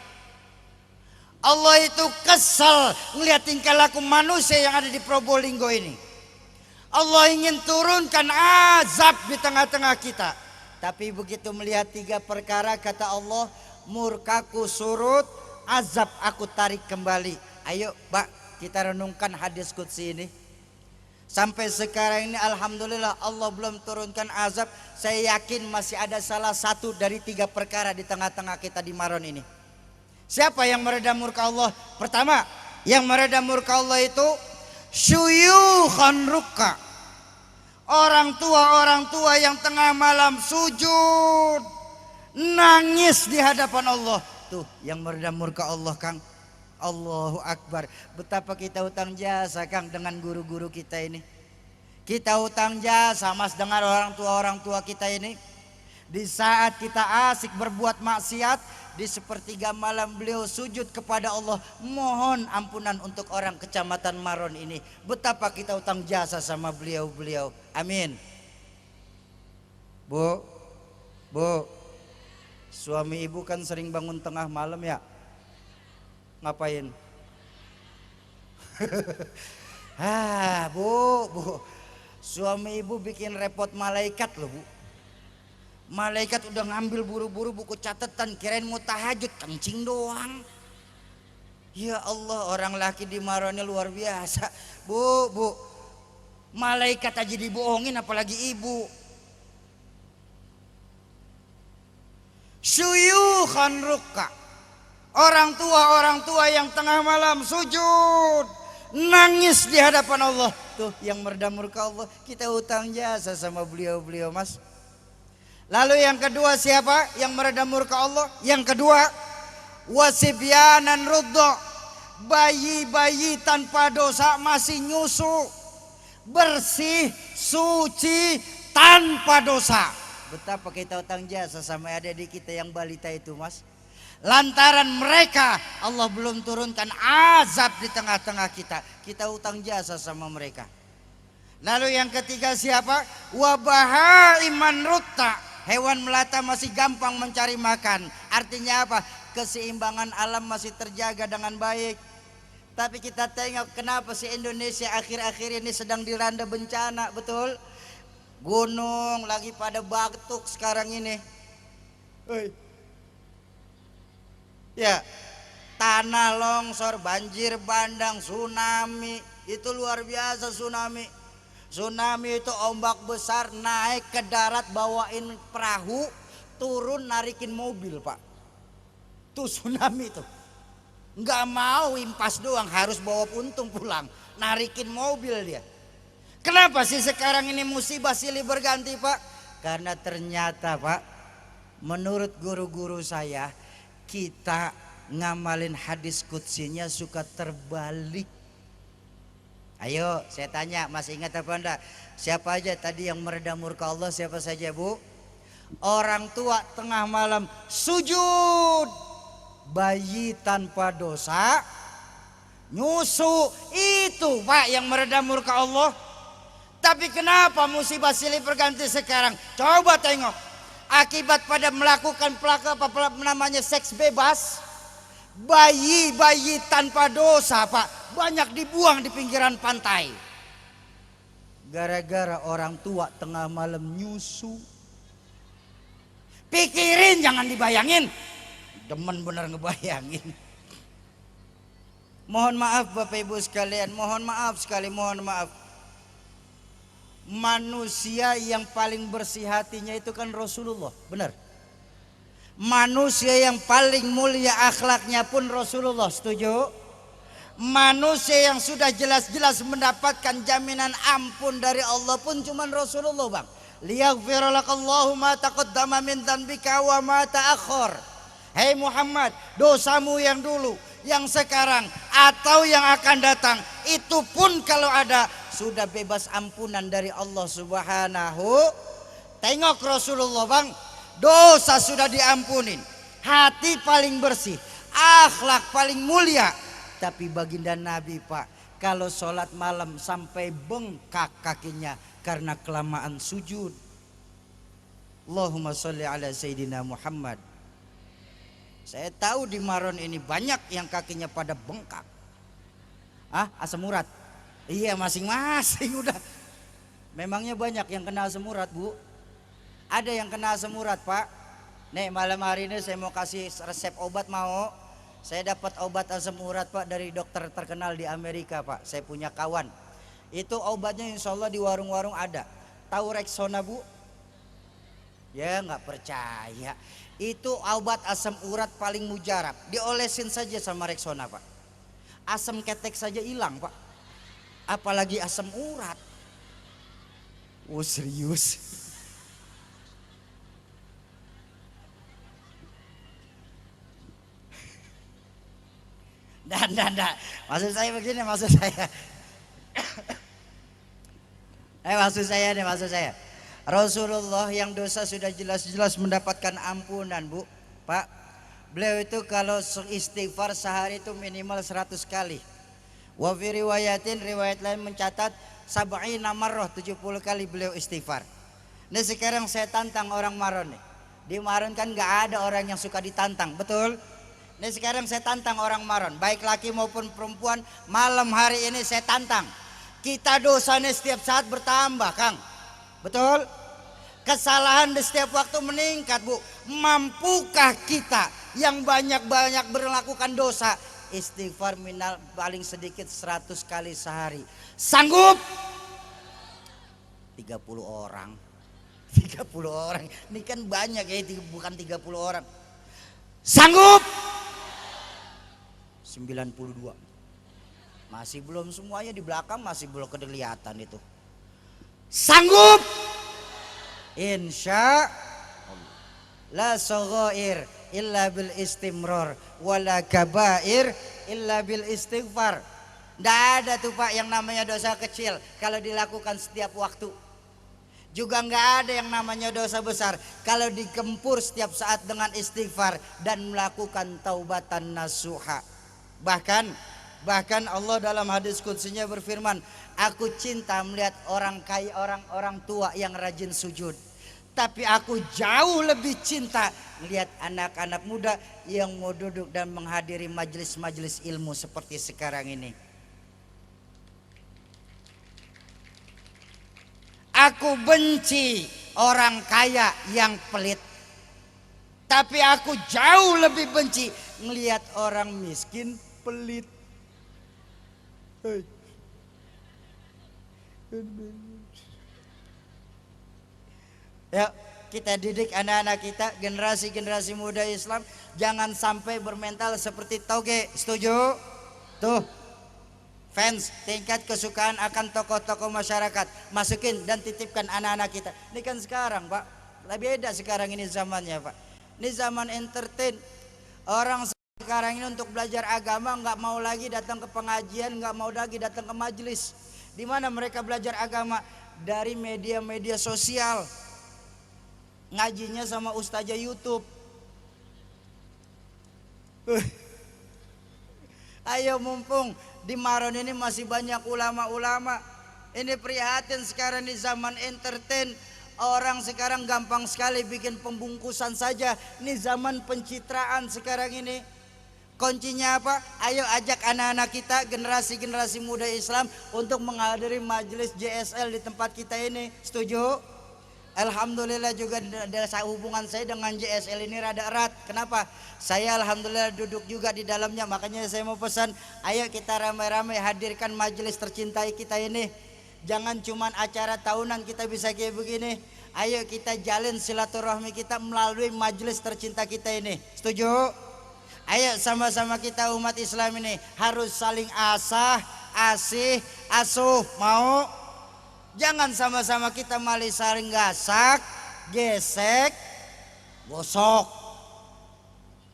Allah itu kesal melihat tingkah laku manusia yang ada di Probolinggo ini. Allah ingin turunkan azab di tengah-tengah kita. Tapi begitu melihat 3 perkara kata Allah, murkaku surut, azab aku tarik kembali. Ayo Pak, kita renungkan hadis qudsi ini. Sampai sekarang ini alhamdulillah Allah belum turunkan azab. Saya yakin masih ada salah satu dari 3 perkara di tengah-tengah kita di Maron ini. Siapa yang meredam murka Allah? Pertama, yang meredam murka Allah itu syuyukhan rukka. Orang tua yang tengah malam sujud, nangis di hadapan Allah. Tuh yang meredam murka Allah, Kang. Allahu Akbar. Betapa kita hutang jasa Kang dengan guru-guru kita ini. Kita hutang jasa Mas dengan orang tua kita ini. Di saat kita asik berbuat maksiat, di sepertiga malam beliau sujud kepada Allah, mohon ampunan untuk orang kecamatan Maron ini. Betapa kita hutang jasa sama beliau-beliau. Amin. Bu, suami ibu kan sering bangun tengah malam ya? Ngapain? Bu, suami ibu bikin repot malaikat loh Bu. Malaikat udah ngambil buru-buru buku catatan, kirain mau tahajud, kencing doang. Ya Allah, orang laki di Maronnya luar biasa. Bu, malaikat aja dibohongin apalagi ibu. Syuyukhan rukka. Orang tua yang tengah malam sujud, nangis di hadapan Allah. Tuh yang meredam murka Allah, kita hutang jasa sama beliau-beliau Mas. Lalu yang kedua siapa yang meredam murka Allah? Yang kedua, wasibyanan rudda. Bayi-bayi tanpa dosa masih nyusu, bersih, suci, tanpa dosa. Betapa kita hutang jasa sama adik-adik kita yang balita itu Mas. Lantaran mereka Allah belum turunkan azab di tengah-tengah kita. Kita hutang jasa sama mereka. Lalu yang ketiga siapa? Wabahaiman rutta. Hewan melata masih gampang mencari makan. Artinya apa? Keseimbangan alam masih terjaga dengan baik. Tapi kita tengok kenapa sih Indonesia akhir-akhir ini sedang dilanda bencana. Betul? Gunung lagi pada batuk sekarang ini. Ya, tanah longsor, banjir bandang, tsunami. Itu luar biasa tsunami. Tsunami itu ombak besar naik ke darat bawain perahu, turun narikin mobil Pak. Tuh tsunami tuh. Nggak mau impas doang, harus bawa puntung pulang, narikin mobil dia. Kenapa sih sekarang ini musibah silih berganti Pak? Karena ternyata Pak, menurut guru-guru saya, kita ngamalin hadis qudsinya suka terbalik. Ayo saya tanya, masih ingat apa enggak? Siapa aja tadi yang meredam murka Allah, siapa saja Bu? Orang tua tengah malam sujud, bayi tanpa dosa nyusu. Itu Pak yang meredam murka Allah. Tapi kenapa musibah silih berganti sekarang? Coba tengok akibat pada melakukan namanya seks bebas. Bayi-bayi tanpa dosa Pak banyak dibuang di pinggiran pantai. Gara-gara orang tua tengah malam nyusu. Pikirin, jangan dibayangin. Demen bener ngebayangin. Mohon maaf Bapak Ibu sekalian, mohon maaf sekali, mohon maaf. Manusia yang paling bersih hatinya itu kan Rasulullah, benar. Manusia yang paling mulia akhlaknya pun Rasulullah, setuju? Manusia yang sudah jelas-jelas mendapatkan jaminan ampun dari Allah pun cuman Rasulullah Bang. Liyaghfira lakallahu ma taqaddama min dzambika wa ma ta'akhkhar. Hei Muhammad, dosamu yang dulu, yang sekarang atau yang akan datang, itu pun kalau ada sudah bebas ampunan dari Allah Subhanahu. Tengok Rasulullah Bang, dosa sudah diampunin, hati paling bersih, akhlak paling mulia. Tapi baginda Nabi Pak, kalau sholat malam sampai bengkak kakinya karena kelamaan sujud. Allahumma sholli ala Sayyidina Muhammad. Saya tahu di Maron ini banyak yang kakinya pada bengkak. Asam urat? Iya, masing-masing udah. Memangnya banyak yang kena asam urat Bu? Ada yang kena asam urat Pak. Nih malam hari ini saya mau kasih resep obat, mau? Saya dapat obat asam urat Pak dari dokter terkenal di Amerika Pak. Saya punya kawan. Itu obatnya insya Allah di warung-warung ada. Tahu Rexona Bu? Ya nggak percaya. Itu obat asam urat paling mujarab. Diolesin saja sama Rexona Pak. Asam ketek saja hilang Pak. Apalagi asam urat. Oh serius. Dan maksud saya begini, maksud saya. Maksud saya. Rasulullah yang dosa sudah jelas-jelas mendapatkan ampunan Bu. Pak, beliau itu kalau istighfar sehari itu minimal 100 kali. Wa fi riwayatin, riwayat lain mencatat sab'ina marrah, 70 kali beliau istighfar. Nah sekarang saya tantang orang Maron nih. Di Maron kan gak ada orang yang suka ditantang, betul? Nah sekarang saya tantang orang Maron, baik laki maupun perempuan, malam hari ini saya tantang. Kita dosanya setiap saat bertambah Kang, betul? Kesalahan di setiap waktu meningkat Bu. Mampukah kita yang banyak-banyak melakukan dosa istighfar minimal paling sedikit 100 kali sehari? Sanggup? 30 orang. 30 orang. Ini kan banyak ya, bukan 30 orang. Sanggup? 92. Masih belum semuanya, di belakang masih belum kelihatan itu. Sanggup? Insya Allah. La saghair illa bil istimrar, wala kabair illa bil istighfar. Tidak ada tuh Pak yang namanya dosa kecil kalau dilakukan setiap waktu. Juga nggak ada yang namanya dosa besar kalau digempur setiap saat dengan istighfar dan melakukan taubatan nasuha. Bahkan Allah dalam hadis qudsinya berfirman, aku cinta melihat orang kaya, orang tua yang rajin sujud. Tapi aku jauh lebih cinta melihat anak-anak muda yang mau duduk dan menghadiri majelis-majelis ilmu seperti sekarang ini. Aku benci orang kaya yang pelit. Tapi aku jauh lebih benci melihat orang miskin pelit. Ya, kita didik anak-anak kita, generasi-generasi muda Islam, jangan sampai bermental seperti toge. Setuju? Tuh, fans, tingkat kesukaan akan tokoh-tokoh masyarakat, masukin dan titipkan anak-anak kita. Ini kan sekarang Pak, lebih beda sekarang ini zamannya Pak. Ini zaman entertain. Orang sekarang ini untuk belajar agama nggak mau lagi datang ke pengajian, nggak mau lagi datang ke majelis. Di mana mereka belajar agama? Dari media-media sosial. ngajinya sama ustazah YouTube. Ayo mumpung di Maron ini masih banyak ulama-ulama. Ini prihatin sekarang di zaman entertain. Orang sekarang gampang sekali bikin pembungkusan saja. Ini zaman pencitraan sekarang ini. Kuncinya apa? Ayo ajak anak-anak kita, generasi-generasi muda Islam untuk menghadiri majelis JSL di tempat kita ini. Setuju? Alhamdulillah juga hubungan saya dengan JSL ini rada erat. Kenapa? Saya alhamdulillah duduk juga di dalamnya. Makanya saya mau pesan, ayo kita ramai-ramai hadirkan majelis tercintai kita ini. Jangan cuman acara tahunan kita bisa kayak begini. Ayo kita jalin silaturahmi kita melalui majelis tercinta kita ini. Setuju? Ayo sama-sama kita umat Islam ini harus saling asah, asih, asuh. Mau? Jangan sama-sama kita malah saling gasak, gesek, gosok.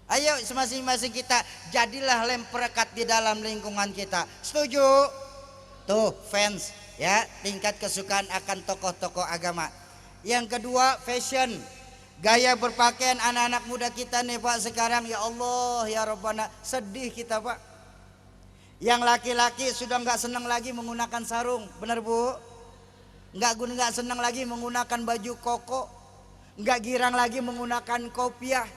Ayo masing-masing kita jadilah lem perekat di dalam lingkungan kita. Setuju? Tuh fans ya, tingkat kesukaan akan tokoh-tokoh agama. Yang kedua, fashion. Gaya berpakaian anak-anak muda kita nih Pak sekarang, ya Allah ya Rabbana, sedih kita Pak. Yang laki-laki sudah nggak senang lagi menggunakan sarung, benar Bu? Nggak senang lagi menggunakan baju koko, nggak girang lagi menggunakan kopiah.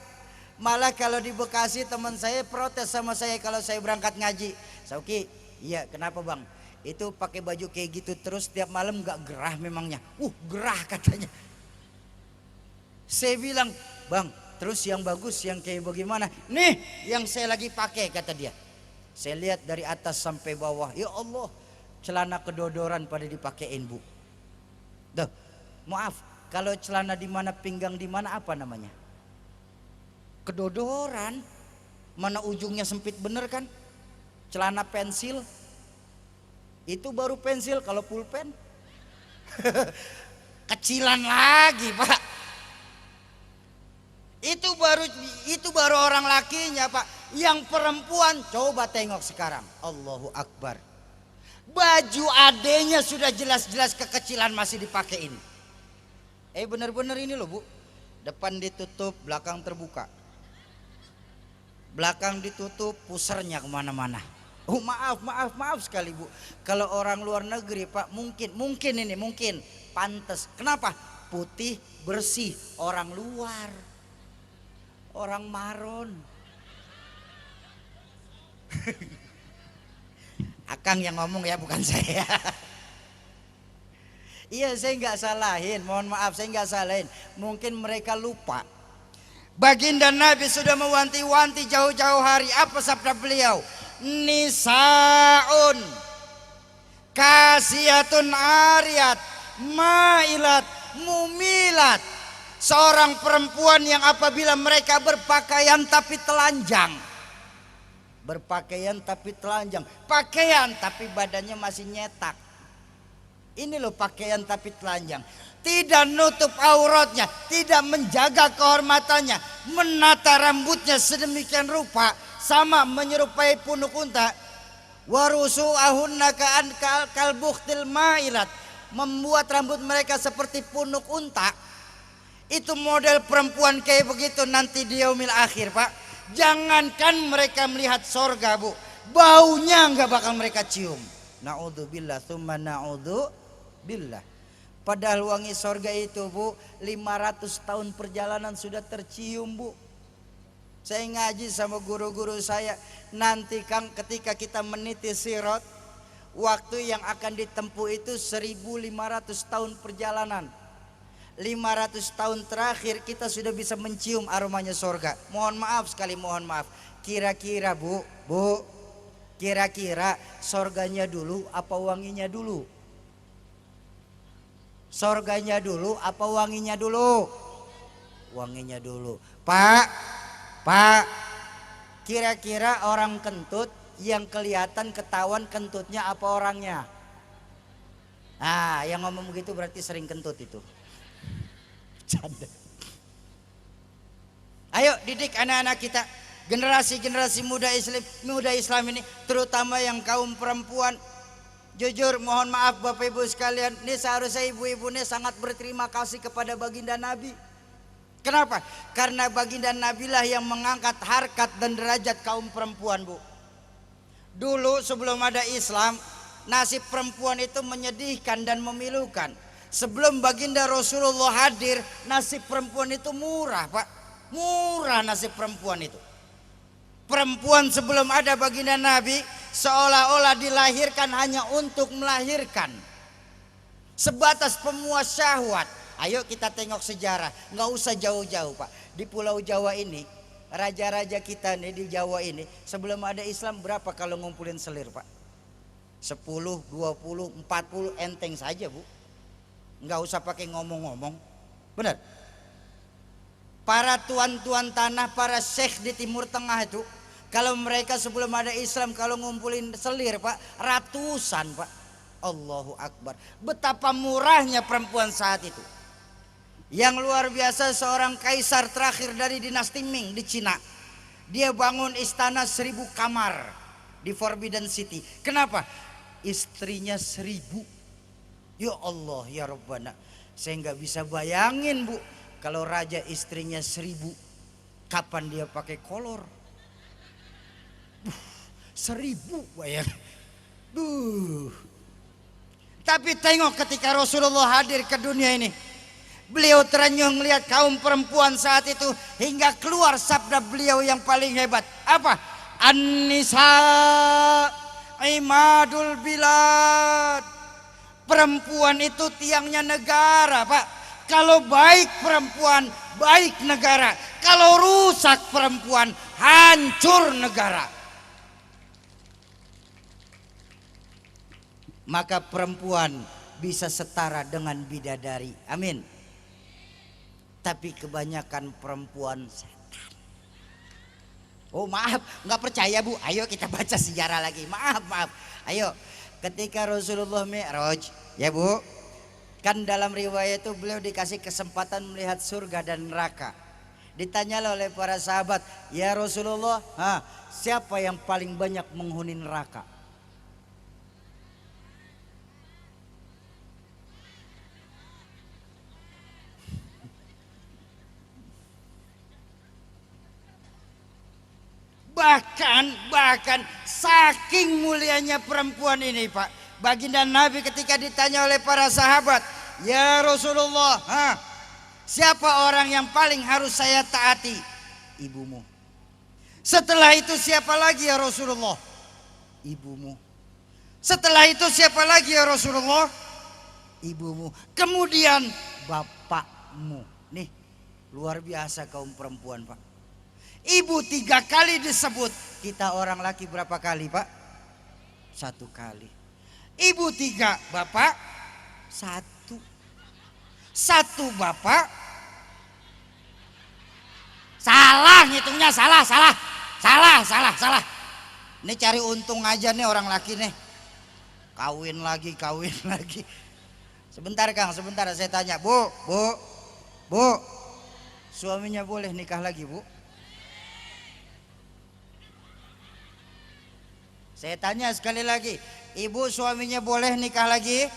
Malah kalau di Bekasi teman saya protes sama saya kalau saya berangkat ngaji. Sauki, iya kenapa bang? Itu pakai baju kayak gitu terus tiap malam nggak gerah memangnya? Gerah katanya. Saya bilang, bang, terus yang bagus yang kayak bagaimana? Nih, yang saya lagi pakai kata dia. Saya lihat dari atas sampai bawah, ya Allah, celana kedodoran pada dipakein Bu. Duh, maaf, kalau celana di mana pinggang di mana apa namanya? Kedodoran, mana ujungnya sempit bener kan? Celana pensil, itu baru pensil, kalau pulpen kecilan lagi Pak. Itu baru orang lakinya Pak. Yang perempuan coba tengok sekarang. Allahu Akbar. Baju adenya sudah jelas-jelas kekecilan masih dipakein. Bener-bener ini loh Bu. Depan ditutup, belakang terbuka. Belakang ditutup, pusernya kemana-mana. Maaf sekali Bu. Kalau orang luar negeri Pak, mungkin pantas. Kenapa? Putih, bersih, orang luar. Orang Maron. Akang yang ngomong ya, bukan saya. Iya, saya nggak salahin. Mohon maaf, saya nggak salahin. Mungkin mereka lupa. Baginda Nabi sudah mewanti-wanti jauh-jauh hari. Apa sabda beliau? Nisaun kasiyatun ariyat mailat mumilat. Seorang perempuan yang apabila mereka berpakaian tapi telanjang. Berpakaian tapi telanjang. Pakaian tapi badannya masih nyetak. Ini loh pakaian tapi telanjang. Tidak nutup auratnya, tidak menjaga kehormatannya, menata rambutnya sedemikian rupa, sama menyerupai punuk unta. Warusu'ahunna ka'an kalbukhtil ma'ilat. Membuat rambut mereka seperti punuk unta. Itu model perempuan kayak begitu nanti di yaumil akhir Pak. Jangankan mereka melihat sorga Bu, baunya nggak bakal mereka cium. Na'udzubillah tsumma na'udzubillah. Padahal wangi sorga itu Bu, 500 tahun perjalanan sudah tercium Bu. Saya ngaji sama guru-guru saya, nanti Kang ketika kita meniti sirat, waktu yang akan ditempuh itu 1500 tahun perjalanan. 500 tahun terakhir kita sudah bisa mencium aromanya sorga. Mohon maaf sekali, mohon maaf. Kira-kira Bu, kira-kira sorganya dulu apa wanginya dulu? Sorganya dulu apa wanginya dulu? Wanginya dulu. Pak, kira-kira orang kentut yang kelihatan ketahuan kentutnya apa orangnya? Nah, yang ngomong begitu berarti sering kentut itu. Canda. Ayo didik anak-anak kita, generasi muda Islam ini, terutama yang kaum perempuan. Jujur mohon maaf Bapak Ibu sekalian, ini seharusnya ibu-ibu ini sangat berterima kasih kepada baginda Nabi. Kenapa? Karena baginda Nabilah yang mengangkat harkat dan derajat kaum perempuan, Bu. Dulu sebelum ada Islam, nasib perempuan itu menyedihkan dan memilukan. Sebelum baginda Rasulullah hadir, nasib perempuan itu murah, Pak. Murah nasib perempuan itu. Perempuan sebelum ada baginda Nabi seolah-olah dilahirkan hanya untuk melahirkan. Sebatas pemuas syahwat. Ayo kita tengok sejarah, nggak usah jauh-jauh, Pak. Di Pulau Jawa ini, raja-raja kita nih di Jawa ini, sebelum ada Islam berapa kalau ngumpulin selir, Pak? 10, 20, 40 enteng saja, Bu. Nggak usah pakai ngomong-ngomong. Benar? Para tuan-tuan tanah, para syekh di Timur Tengah itu, kalau mereka sebelum ada Islam, kalau ngumpulin selir, Pak, ratusan, Pak. Allahu Akbar. Betapa murahnya perempuan saat itu. Yang luar biasa, seorang kaisar terakhir dari dinasti Ming di Cina. Dia bangun istana 1000 kamar di Forbidden City. Kenapa? Istrinya 1000. Ya Allah, ya Rabbana. Saya nggak bisa bayangin, Bu. Kalau raja istrinya 1000, kapan dia pakai kolor? 1000, bayang. Tapi tengok ketika Rasulullah hadir ke dunia ini, beliau terenyuh melihat kaum perempuan saat itu hingga keluar sabda beliau yang paling hebat. Apa? An-nisa imadul bilad. Perempuan itu tiangnya negara, Pak. Kalau baik perempuan, baik negara. Kalau rusak perempuan, hancur negara. Maka perempuan bisa setara dengan bidadari. Amin. Tapi kebanyakan perempuan setan. Oh maaf, nggak percaya, Bu. Ayo kita baca sejarah lagi. Maaf. Ayo, ketika Rasulullah Mi'raj, ya Bu, kan dalam riwayat itu beliau dikasih kesempatan melihat surga dan neraka. Ditanyalah oleh para sahabat, ya Rasulullah, siapa yang paling banyak menghuni neraka? Bahkan saking mulianya perempuan ini, Pak, baginda Nabi ketika ditanya oleh para sahabat, ya Rasulullah, siapa orang yang paling harus saya taati? Ibumu. Setelah itu siapa lagi ya Rasulullah? Ibumu. Setelah itu siapa lagi ya Rasulullah? Ibumu. Kemudian bapakmu. Nih luar biasa kaum perempuan, Pak. Ibu 3 kali disebut. Kita orang laki berapa kali, Pak? 1 kali. Ibu 3, bapak 1. 1 bapak. Salah ngitungnya, salah. Ini cari untung aja nih orang laki nih. Kawin lagi. Sebentar Kang, sebentar saya tanya, Bu. Suaminya boleh nikah lagi, Bu? Saya tanya sekali lagi, ibu suaminya boleh nikah lagi?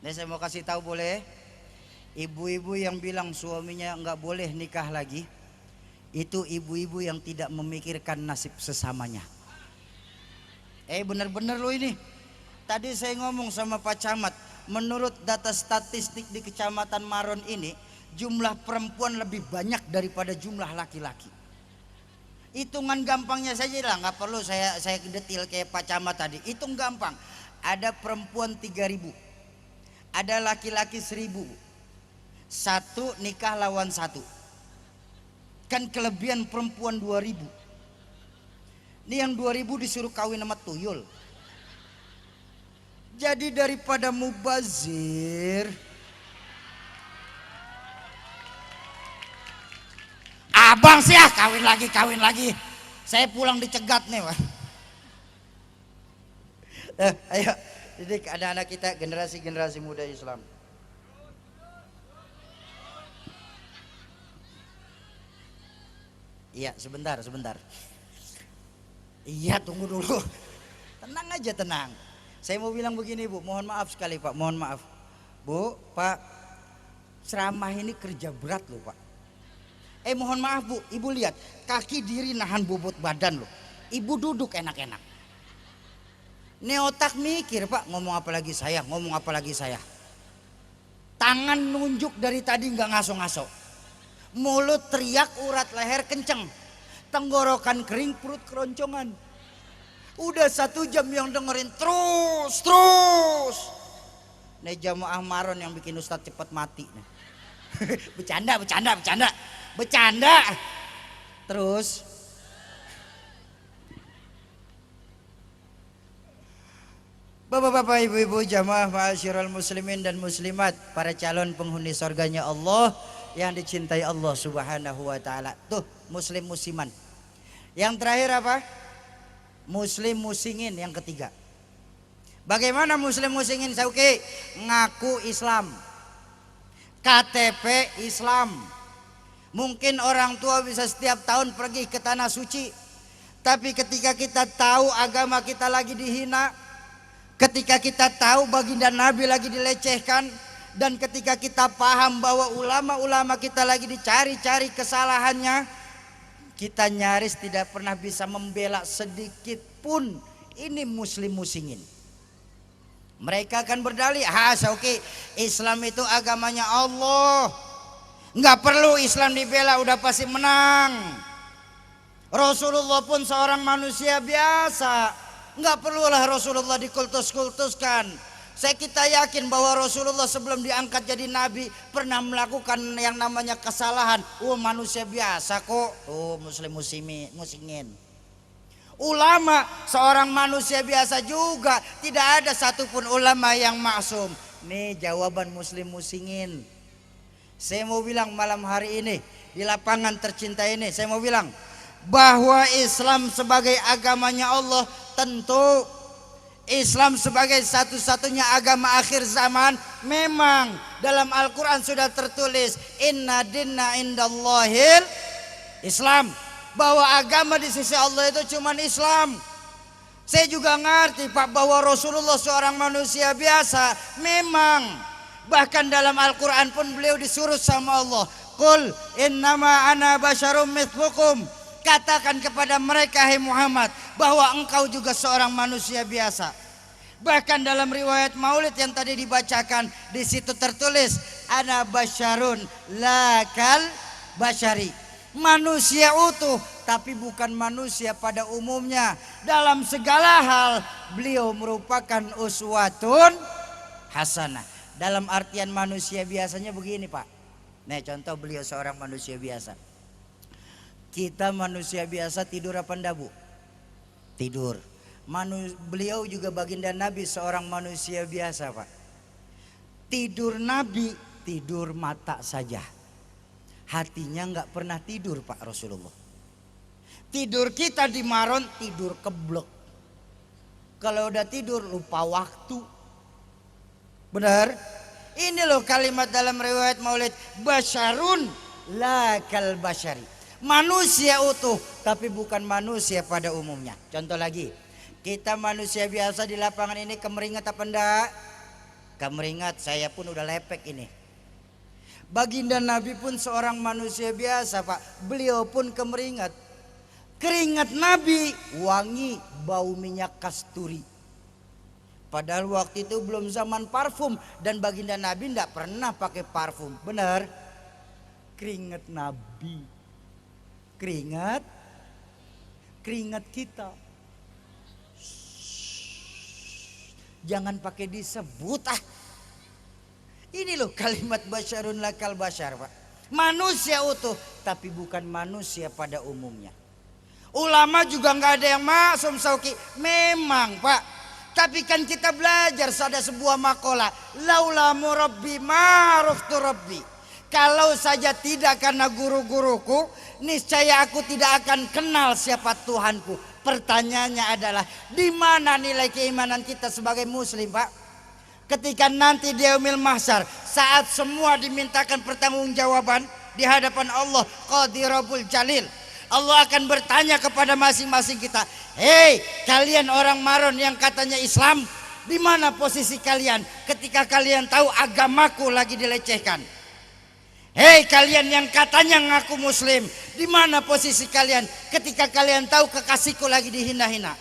Ini saya mau kasih tahu boleh. Ibu-ibu yang bilang suaminya nggak boleh nikah lagi, itu ibu-ibu yang tidak memikirkan nasib sesamanya. Bener-bener lo ini. Tadi saya ngomong sama Pak Camat, menurut data statistik di Kecamatan Maron ini, jumlah perempuan lebih banyak daripada jumlah laki-laki. Hitungan gampangnya saja lah, nggak perlu saya detail kayak Pak Camat tadi. Hitung gampang. Ada perempuan 3000, ada laki-laki 1000. 1 nikah lawan 1. Kan kelebihan perempuan 2000. Ini yang 2000 disuruh kawin sama tuyul. Jadi daripada mubazir, abang sih kawin lagi. Saya pulang dicegat nih, Pak. Ayo didik anak-anak kita, generasi muda Islam. Iya, sebentar. Iya, tunggu dulu. Tenang aja, tenang. Saya mau bilang begini, Bu. Mohon maaf sekali, Pak. Mohon maaf. Bu, Pak. Ceramah ini kerja berat loh Pak. Mohon maaf Bu, Ibu lihat kaki diri nahan bobot badan loh. Ibu duduk enak-enak. Ini otak mikir Pak, ngomong apa lagi saya, ngomong apa lagi saya. Tangan nunjuk dari tadi nggak ngaso-ngaso. Mulut teriak, urat leher kenceng. Tenggorokan kering, perut keroncongan. Udah 1 jam yang dengerin terus. Nih jamaah maron yang bikin Ustadz cepat mati nih. Bercanda. Terus Bapak-bapak, ibu-ibu, jamaah ma'asyiral muslimin dan muslimat, para calon penghuni surganya Allah yang dicintai Allah Subhanahu wa taala. Tuh, muslim musiman. Yang terakhir apa? Muslim musingin yang ketiga. Bagaimana muslim musingin Sauki? Ngaku Islam. KTP Islam. Mungkin orang tua bisa setiap tahun pergi ke tanah suci, tapi ketika kita tahu agama kita lagi dihina, ketika kita tahu baginda Nabi lagi dilecehkan, dan ketika kita paham bahwa ulama-ulama kita lagi dicari-cari kesalahannya, kita nyaris tidak pernah bisa membela sedikit pun. Ini muslim musingin. Mereka akan berdalih, Sauki, Islam itu agamanya Allah, nggak perlu Islam dibela, udah pasti menang. Rasulullah pun seorang manusia biasa, nggak perlulah Rasulullah dikultus-kultuskan. Kita yakin bahwa Rasulullah sebelum diangkat jadi nabi pernah melakukan yang namanya kesalahan. Manusia biasa kok. Muslim musingin. Ulama seorang manusia biasa juga, tidak ada satupun ulama yang maksum. Nih jawaban muslim musingin. Saya mau bilang malam hari ini di lapangan tercinta ini, saya mau bilang bahwa Islam sebagai agamanya Allah, tentu Islam sebagai satu-satunya agama akhir zaman. Memang dalam Al-Quran sudah tertulis inna dinna indallahil Islam, bahwa agama di sisi Allah itu cuma Islam. Saya juga ngerti Pak bahwa Rasulullah seorang manusia biasa. Memang bahkan dalam Al-Quran pun beliau disuruh sama Allah, qul innama ana basyarum mithlukum, katakan kepada mereka hai Muhammad bahwa engkau juga seorang manusia biasa. Bahkan dalam riwayat Maulid yang tadi dibacakan, di situ tertulis ana basyarun lakal basyari, manusia utuh tapi bukan manusia pada umumnya. Dalam segala hal beliau merupakan uswatun hasanah. Dalam artian manusia biasanya begini Pak. Nih contoh beliau seorang manusia biasa. Kita manusia biasa tidur apa enggak Bu? Tidur. Beliau juga baginda Nabi seorang manusia biasa Pak. Tidur Nabi, tidur mata saja. Hatinya nggak pernah tidur Pak Rasulullah. Tidur kita di maron, tidur keblek. Kalau udah tidur lupa waktu. Benar? Ini loh kalimat dalam riwayat Maulid, basyarun lakal basyari, manusia utuh tapi bukan manusia pada umumnya. Contoh lagi, kita manusia biasa di lapangan ini kemeringat apa enggak? Kemeringat, saya pun udah lepek ini. Baginda Nabi pun seorang manusia biasa Pak, beliau pun kemeringat. Keringat Nabi wangi bau minyak kasturi. Padahal waktu itu belum zaman parfum, dan baginda Nabi tidak pernah pakai parfum. Benar? Keringat Nabi, keringat kita. Jangan pakai disebut Ini loh kalimat basyarun lakal basyar Pak. Manusia utuh tapi bukan manusia pada umumnya. Ulama juga nggak ada yang maksum Sauki. Memang Pak. Tapi kan kita belajar ada sebuah makalah, laula murabbi ma'ruftu rabbi. Kalau saja tidak karena guru-guruku, niscaya aku tidak akan kenal siapa Tuhanku. Pertanyaannya adalah, di mana nilai keimanan kita sebagai muslim Pak? Ketika nanti di yaumil mahsyar, saat semua dimintakan pertanggungjawaban di hadapan Allah Qadirul Jalil, Allah akan bertanya kepada masing-masing kita, hei kalian orang maron yang katanya Islam, di mana posisi kalian ketika kalian tahu agamaku lagi dilecehkan? Hei kalian yang katanya ngaku muslim, di mana posisi kalian ketika kalian tahu kekasihku lagi dihina-hina?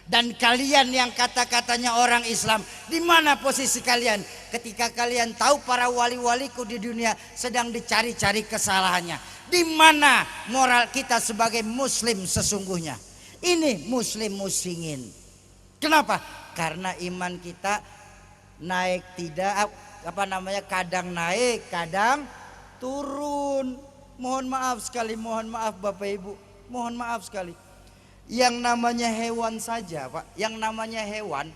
Dan kalian yang kata-katanya orang Islam, di mana posisi kalian ketika kalian tahu para wali-waliku di dunia sedang dicari-cari kesalahannya? Di mana moral kita sebagai muslim sesungguhnya? Ini muslim musingin. Kenapa? Karena iman kita naik tidak kadang naik, kadang turun. Mohon maaf sekali, mohon maaf Bapak Ibu, mohon maaf sekali. Yang namanya hewan saja Pak, yang namanya hewan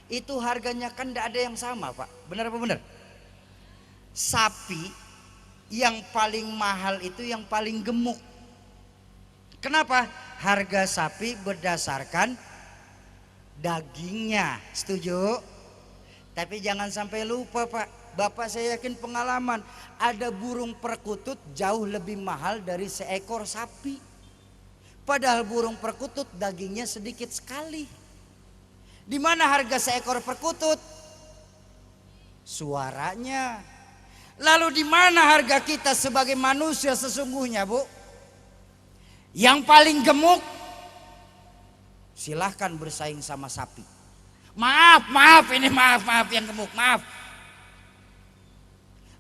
itu harganya kan tidak ada yang sama Pak. Benar apa benar? Sapi yang paling mahal itu yang paling gemuk. Kenapa? Harga sapi berdasarkan dagingnya, setuju? Tapi jangan sampai lupa Pak, Bapak saya yakin pengalaman, ada burung perkutut jauh lebih mahal dari seekor sapi. Padahal burung perkutut dagingnya sedikit sekali. Di mana harga seekor perkutut? Suaranya. Lalu di mana harga kita sebagai manusia sesungguhnya, Bu? Yang paling gemuk silahkan bersaing sama sapi. Maaf yang gemuk, maaf.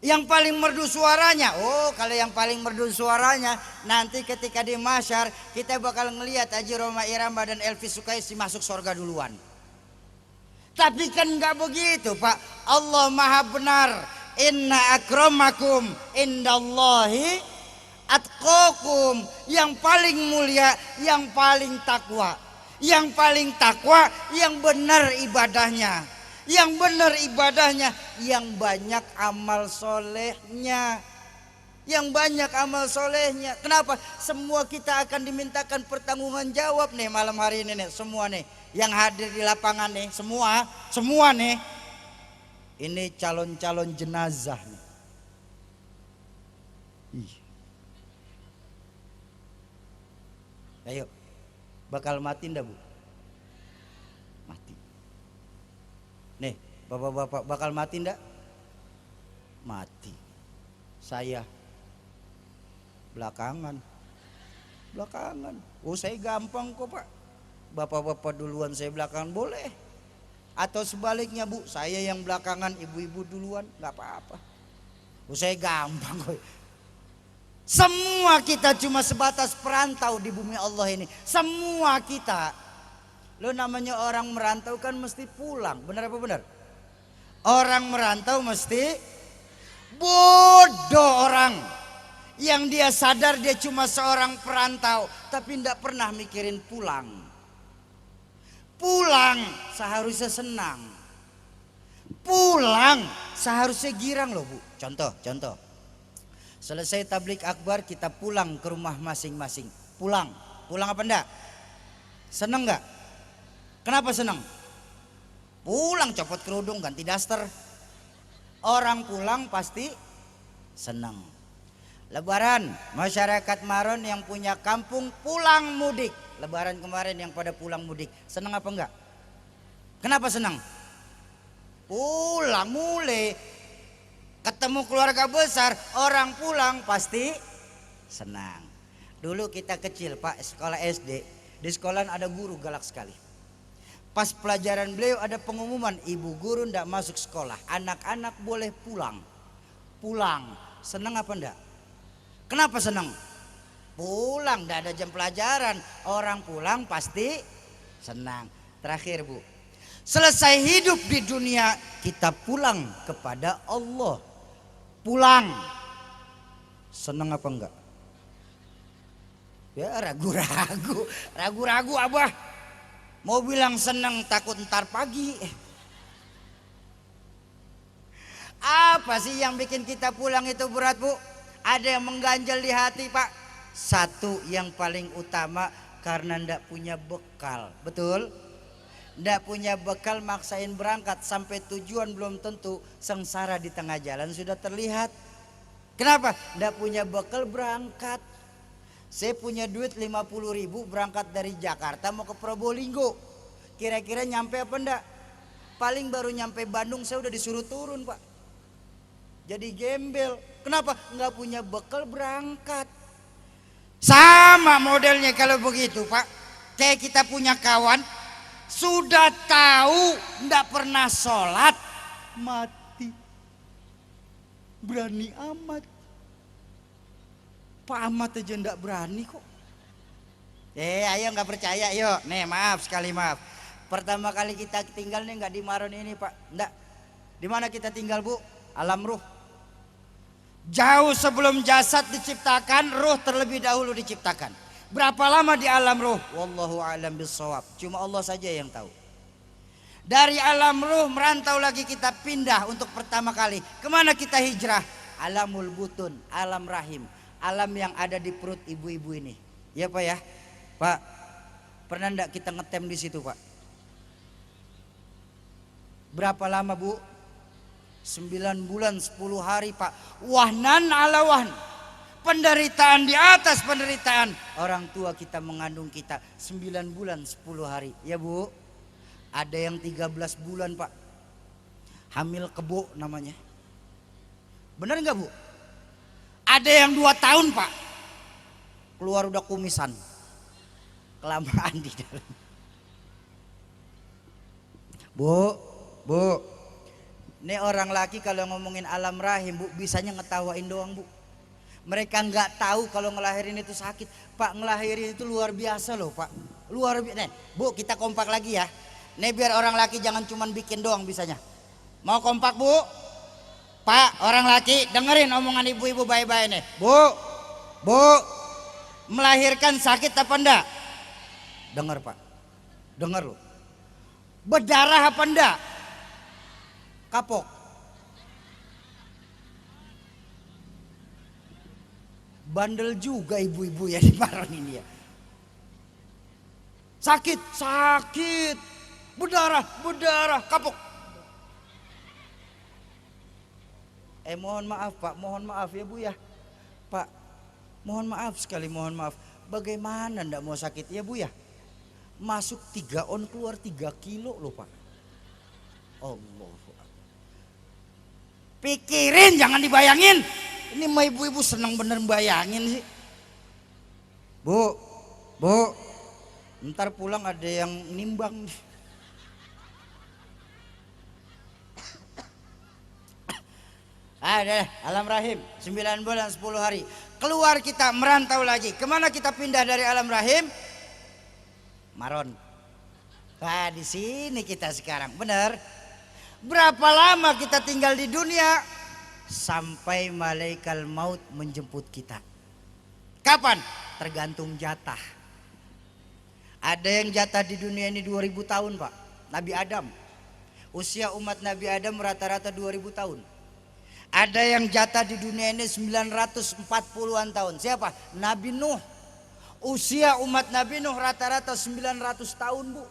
Yang paling merdu suaranya, kalau yang paling merdu suaranya nanti ketika di mahsyar kita bakal ngelihat Haji Rhoma Irama dan Elvis Sukaisi masuk surga duluan. Tapi kan nggak begitu Pak. Allah Maha benar. Inna akramakum indallahi atqakum. Yang paling mulia, yang paling takwa. Yang paling takwa, yang benar ibadahnya. Yang benar ibadahnya, yang banyak amal solehnya. Yang banyak amal solehnya. Kenapa? Semua kita akan dimintakan pertanggungan jawab nih malam hari ini nih. Semua nih yang hadir di lapangan nih. Semua nih. Ini calon-calon jenazah nih. Ayo, bakal mati ndak Bu? Mati. Nih, bapak-bapak bakal mati ndak? Mati. Saya belakangan. Saya gampang kok Pak. Bapak-bapak duluan, saya belakangan boleh. Atau sebaliknya Bu, saya yang belakangan, ibu-ibu duluan, nggak apa-apa. Saya gampang kok. Semua kita cuma sebatas perantau di bumi Allah ini. Semua kita. Lo namanya orang merantau kan mesti pulang. Benar apa benar? Orang merantau mesti bodoh orang. Yang dia sadar dia cuma seorang perantau. Tapi tidak pernah mikirin pulang. Pulang seharusnya senang. Pulang seharusnya girang loh Bu. Contoh. Selesai tablik akbar kita pulang ke rumah masing-masing. Pulang apa enggak? Seneng enggak? Kenapa seneng? Pulang copot kerudung, ganti daster. Orang pulang pasti seneng. Lebaran, masyarakat Maron yang punya kampung pulang mudik. Lebaran kemarin yang pada pulang mudik, seneng apa enggak? Kenapa seneng? Pulang mulai ketemu keluarga besar, orang pulang pasti senang. Dulu kita kecil Pak, sekolah SD, di sekolah ada guru galak sekali. Pas pelajaran beliau ada pengumuman, ibu guru ndak masuk sekolah, anak-anak boleh pulang. Senang apa enggak? Kenapa senang? Pulang, ndak ada jam pelajaran, orang pulang pasti senang. Terakhir Bu, selesai hidup di dunia kita pulang kepada Allah. Pulang, seneng apa enggak? Ya ragu-ragu Abah. Mau bilang seneng takut ntar pagi. Apa sih yang bikin kita pulang itu berat Bu? Ada yang mengganjal di hati Pak. Satu yang paling utama karena ndak punya bekal, betul? Ndak punya bekal maksain berangkat sampai tujuan belum tentu, sengsara di tengah jalan sudah terlihat. Kenapa? Ndak punya bekal berangkat. Saya punya duit 50.000 berangkat dari Jakarta mau ke Probolinggo. Kira-kira nyampe apa ndak? Paling baru nyampe Bandung saya udah disuruh turun Pak. Jadi gembel. Kenapa? Nggak punya bekal berangkat. Sama modelnya kalau begitu Pak. Kayak kita punya kawan sudah tahu nggak pernah sholat, mati. Berani amat. Pak Ahmad aja nggak berani kok. Ayo nggak percaya, yuk. Nih maaf sekali maaf. Pertama kali kita tinggal nih nggak di Maron ini Pak, nggak. Di mana kita tinggal Bu? Alam ruh. Jauh sebelum jasad diciptakan, ruh terlebih dahulu diciptakan. Berapa lama di alam ruh? Wallahu a'lam bishawab. Cuma Allah saja yang tahu. Dari alam ruh merantau lagi kita pindah untuk pertama kali. Kemana kita hijrah? Alamul butun, alam rahim, alam yang ada di perut ibu-ibu ini. Ya Pak ya. Pak, pernah enggak kita ngetem di situ Pak? Berapa lama Bu? 9 bulan 10 hari Pak. Wahnan ala wahn. Penderitaan di atas penderitaan. Orang tua kita mengandung kita 9 bulan 10 hari. Ya Bu. Ada yang 13 bulan Pak. Hamil kebo namanya. Benar enggak Bu? Ada yang 2 tahun Pak. Keluar udah kumisan. Kelamaan di dalam. Bu. Ini orang laki kalau ngomongin alam rahim Bu, bisanya ngetawain doang Bu. Mereka nggak tahu kalau ngelahirin itu sakit. Pak, ngelahirin itu luar biasa loh Pak. Luar biasa. Nih Bu, kita kompak lagi ya. Nih biar orang laki jangan cuman bikin doang bisanya. Mau kompak Bu? Pak, orang laki dengerin omongan ibu-ibu baik-baik nih. Bu, melahirkan sakit apa enggak? Dengar Pak, dengar loh. Berdarah apa enggak? Kapok. Bandel juga ibu-ibu ya di Maron ini ya. Sakit, berdarah, kapok. Mohon maaf Pak, mohon maaf ya Bu ya. Pak, mohon maaf sekali, mohon maaf. Bagaimana ndak mau sakit ya Bu ya? Masuk 3 on keluar 3 kilo loh Pak. Allah. Pikirin jangan dibayangin. Ini mah ibu-ibu senang bener bayangin sih. Bu, ntar pulang ada yang nimbang. Ada alam rahim 9 bulan 10 hari. Keluar kita merantau lagi. Kemana kita pindah dari alam rahim? Maron. Nah di sini kita sekarang, benar. Berapa lama kita tinggal di dunia? Sampai malaikat maut menjemput kita. Kapan? Tergantung jatah. Ada yang jatah di dunia ini 2000 tahun Pak. Nabi Adam. Usia umat Nabi Adam rata-rata 2000 tahun. Ada yang jatah di dunia ini 940-an tahun. Siapa? Nabi Nuh. Usia umat Nabi Nuh rata-rata 900 tahun Bu.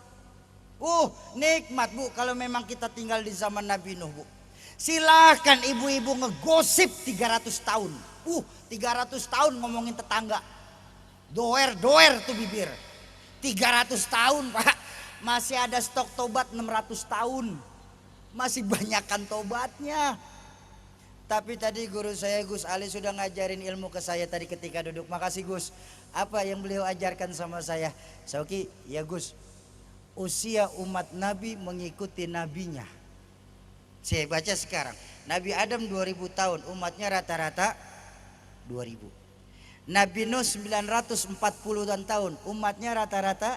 Nikmat Bu kalau memang kita tinggal di zaman Nabi Nuh Bu. Silahkan ibu-ibu ngegosip 300 tahun. 300 tahun ngomongin tetangga. Doer tuh bibir. 300 tahun Pak. Masih ada stok tobat 600 tahun. Masih banyakkan tobatnya. Tapi tadi guru saya Gus Ali sudah ngajarin ilmu ke saya tadi ketika duduk. Makasih Gus. Apa yang beliau ajarkan sama saya? Sauki, ya Gus. Usia umat Nabi mengikuti nabinya. Saya baca sekarang. Nabi Adam 2000 tahun, umatnya rata-rata 2000. Nabi Nuh 940-an tahun, umatnya rata-rata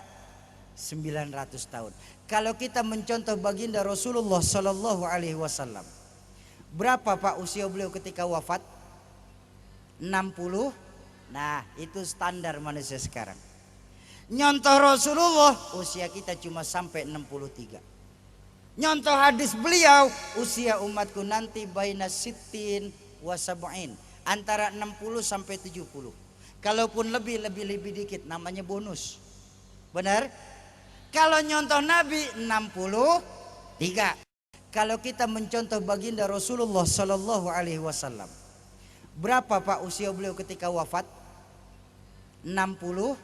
900 tahun. Kalau kita mencontoh baginda Rasulullah Sallallahu Alaihi Wasallam, berapa Pak usia beliau ketika wafat? 60. Nah itu standar manusia sekarang. Nyontoh Rasulullah usia kita cuma sampai 63. Nyontoh hadis beliau, usia umatku nanti baina sittin wa sab'in, antara 60 sampai 70. Kalaupun lebih dikit namanya bonus. Benar? Kalau nyontoh Nabi 63. Kalau kita mencontoh baginda Rasulullah Sallallahu Alaihi Wasallam, berapa Pak usia beliau ketika wafat? 60.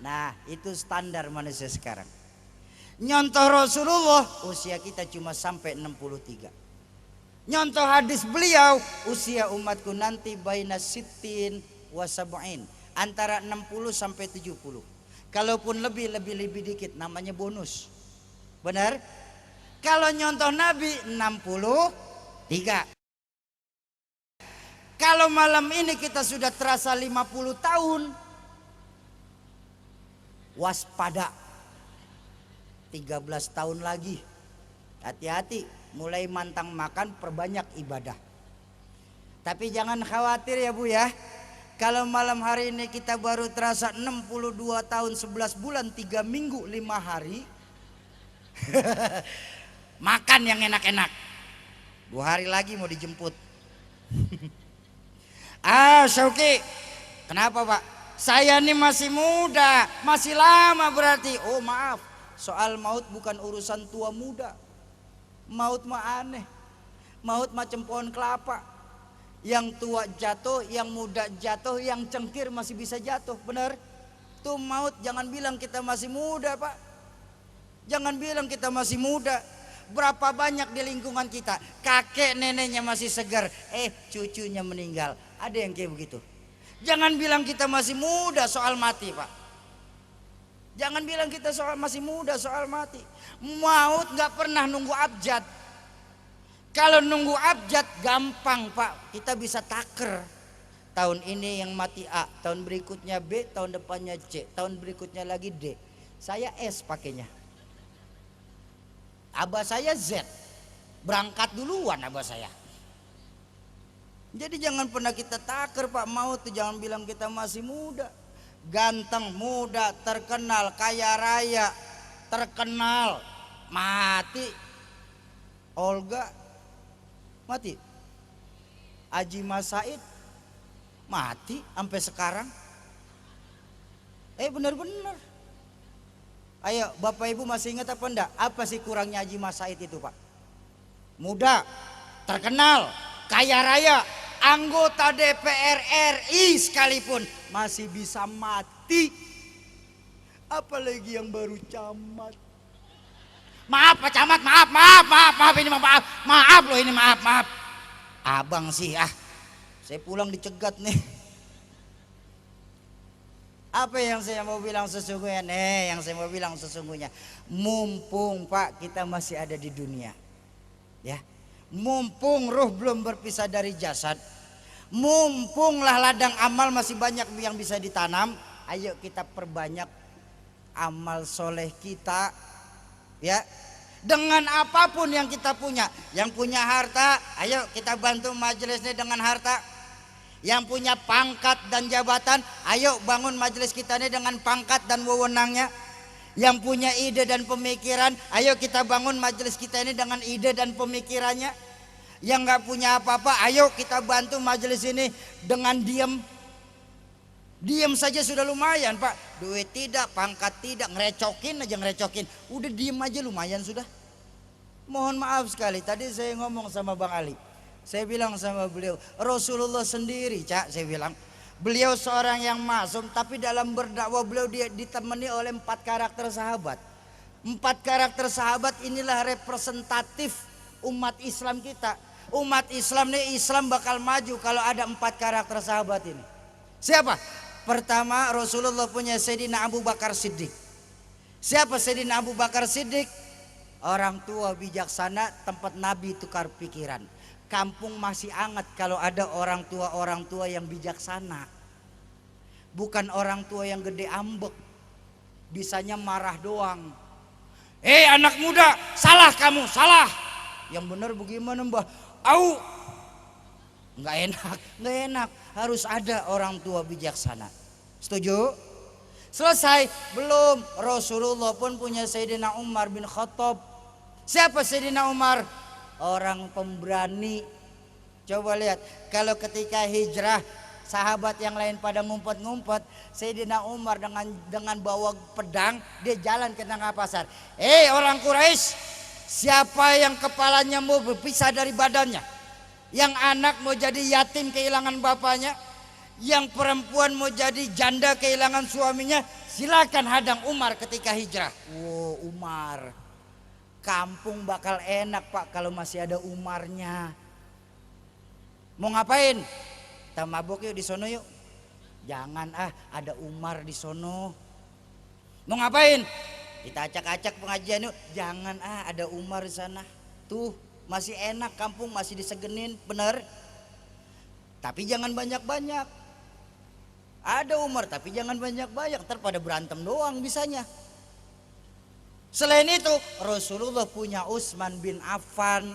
Nah itu standar manusia sekarang. Nyontoh Rasulullah usia kita cuma sampai 63. Nyontoh hadis beliau, usia umatku nanti baina sittin wa sab'in, antara 60 sampai 70. Kalaupun lebih dikit namanya bonus. Benar? Kalau nyontoh Nabi 63. Kalau malam ini kita sudah terasa 50 tahun, waspada. 13 tahun lagi. Hati-hati, mulai mantang makan, perbanyak ibadah. Tapi jangan khawatir ya Bu ya. Kalau malam hari ini kita baru terasa 62 tahun 11 bulan 3 minggu 5 hari. Makan yang enak-enak. 2 hari lagi mau dijemput. Syauki, kenapa Pak? Saya ini masih muda, masih lama berarti. Oh maaf, soal maut bukan urusan tua muda. Maut mah aneh. Maut macam pohon kelapa. Yang tua jatuh, yang muda jatuh, yang cengkir masih bisa jatuh. Benar? Tuh maut, jangan bilang kita masih muda Pak. Jangan bilang kita masih muda. Berapa banyak di lingkungan kita, kakek neneknya masih segar, cucunya meninggal. Ada yang kayak begitu. Jangan bilang kita masih muda soal mati Pak. Jangan bilang kita masih muda soal mati. Maut gak pernah nunggu abjad. Kalau nunggu abjad gampang Pak, kita bisa taker. Tahun ini yang mati A, tahun berikutnya B, tahun depannya C, tahun berikutnya lagi D. Saya S pakainya. Abah saya Z, berangkat duluan abah saya. Jadi jangan pernah kita taker Pak, maut tuh jangan bilang kita masih muda. Ganteng, muda, terkenal, kaya raya, terkenal, mati. Olga mati. Haji Mas Said mati sampai sekarang. Benar-benar. Ayo Bapak Ibu masih ingat apa enggak? Apa sih kurangnya Haji Mas Said itu Pak? Muda, terkenal, kaya raya, anggota DPR RI sekalipun masih bisa mati. Apalagi yang baru camat. Maaf Pak Camat, maaf ini maaf loh ini maaf. Abang sih saya pulang dicegat nih. Apa yang saya mau bilang sesungguhnya? Yang saya mau bilang sesungguhnya, mumpung Pak kita masih ada di dunia, ya, mumpung ruh belum berpisah dari jasad, mumpunglah ladang amal masih banyak yang bisa ditanam. Ayo kita perbanyak amal soleh kita, ya, dengan apapun yang kita punya. Yang punya harta, ayo kita bantu majelisnya dengan harta. Yang punya pangkat dan jabatan, ayo bangun majelis kita ini dengan pangkat dan wewenangnya. Yang punya ide dan pemikiran, ayo kita bangun majelis kita ini dengan ide dan pemikirannya. Yang nggak punya apa-apa, ayo kita bantu majelis ini dengan diam. Diam saja sudah lumayan Pak. Duit tidak, pangkat tidak, ngerecokin aja ngerecokin. Udah diam aja lumayan sudah. Mohon maaf sekali, tadi saya ngomong sama Bang Ali. Saya bilang sama beliau, Rasulullah sendiri Cak, saya bilang, beliau seorang yang maksum, tapi dalam berdakwah beliau dia ditemani oleh 4 karakter sahabat. 4 karakter sahabat inilah representatif umat Islam kita. Umat Islam nih, Islam bakal maju kalau ada 4 karakter sahabat ini. Siapa? Pertama, Rasulullah punya Sayyidina Abu Bakar Siddiq. Siapa Sayyidina Abu Bakar Siddiq? Orang tua bijaksana, tempat Nabi tukar pikiran. Kampung masih hangat kalau ada orang tua yang bijaksana. Bukan orang tua yang gede ambek, bisanya marah doang. Anak muda, salah kamu, salah. Yang benar bagaimana Mbah? Nggak enak. Harus ada orang tua bijaksana. Setuju? Selesai? Belum. Rasulullah pun punya Sayyidina Umar bin Khattab. Siapa Sayyidina Umar? Orang pemberani. Coba lihat, kalau ketika hijrah sahabat yang lain pada ngumpet-ngumpet, Sayyidina Umar dengan bawa pedang, dia jalan ke tengah pasar. Orang Quraisy, siapa yang kepalanya mau berpisah dari badannya? Yang anak mau jadi yatim kehilangan bapaknya, yang perempuan mau jadi janda kehilangan suaminya, silakan hadang Umar ketika hijrah. Umar, kampung bakal enak Pak kalau masih ada Umarnya. Mau ngapain? Kita mabok yuk di sono yuk. Jangan ada Umar di sono. Mau ngapain? Kita acak-acak pengajian yuk. Jangan ada Umar di sana. Tuh masih enak, kampung masih disegenin, bener. Tapi jangan banyak-banyak. Ada Umar tapi jangan banyak-banyak, ntar pada berantem doang bisanya. Selain itu Rasulullah punya Utsman bin Affan.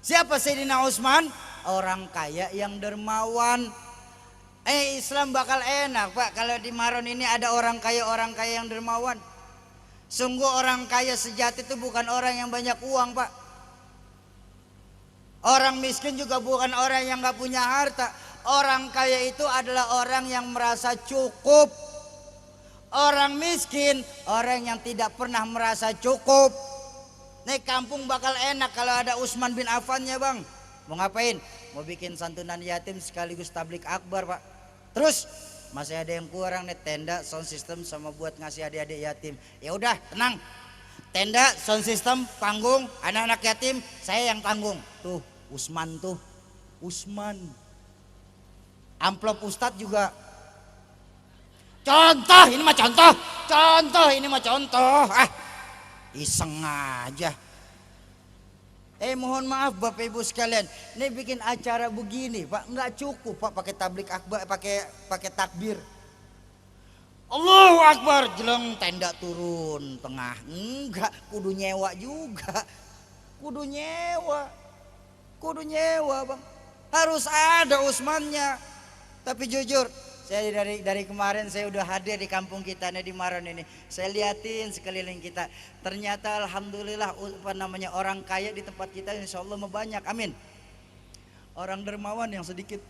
Siapa Sayyidina Utsman? Orang kaya yang dermawan. Islam bakal enak Pak kalau di Maron ini ada orang kaya yang dermawan. Sungguh orang kaya sejati itu bukan orang yang banyak uang Pak. Orang miskin juga bukan orang yang gak punya harta. Orang kaya itu adalah orang yang merasa cukup. Orang miskin orang yang tidak pernah merasa cukup. Nih kampung bakal enak kalau ada Utsman bin Affan-nya Bang. Mau ngapain? Mau bikin santunan yatim sekaligus tablik akbar Pak. Terus masih ada yang kurang nih, tenda, sound system sama buat ngasih adik-adik yatim. Ya udah tenang. Tenda, sound system, panggung, anak-anak yatim saya yang tanggung. Tuh Utsman tuh. Utsman. Amplop Ustadz juga. Contoh, ini mah contoh. Contoh, ini mah contoh. Iseng aja. Mohon maaf Bapak Ibu sekalian, ini bikin acara begini Pak, nggak cukup Pak pakai tablik akbar, pakai takbir. Allahu Akbar, jeleng tenda turun tengah. Enggak, kudu nyewa juga. Kudu nyewa Bang. Harus ada Utsmannya. Tapi jujur, saya dari kemarin saya udah hadir di kampung kita nih di Maron ini. Saya liatin sekeliling kita. Ternyata alhamdulillah orang kaya di tempat kita insya Allah banyak. Amin. Orang dermawan yang sedikit.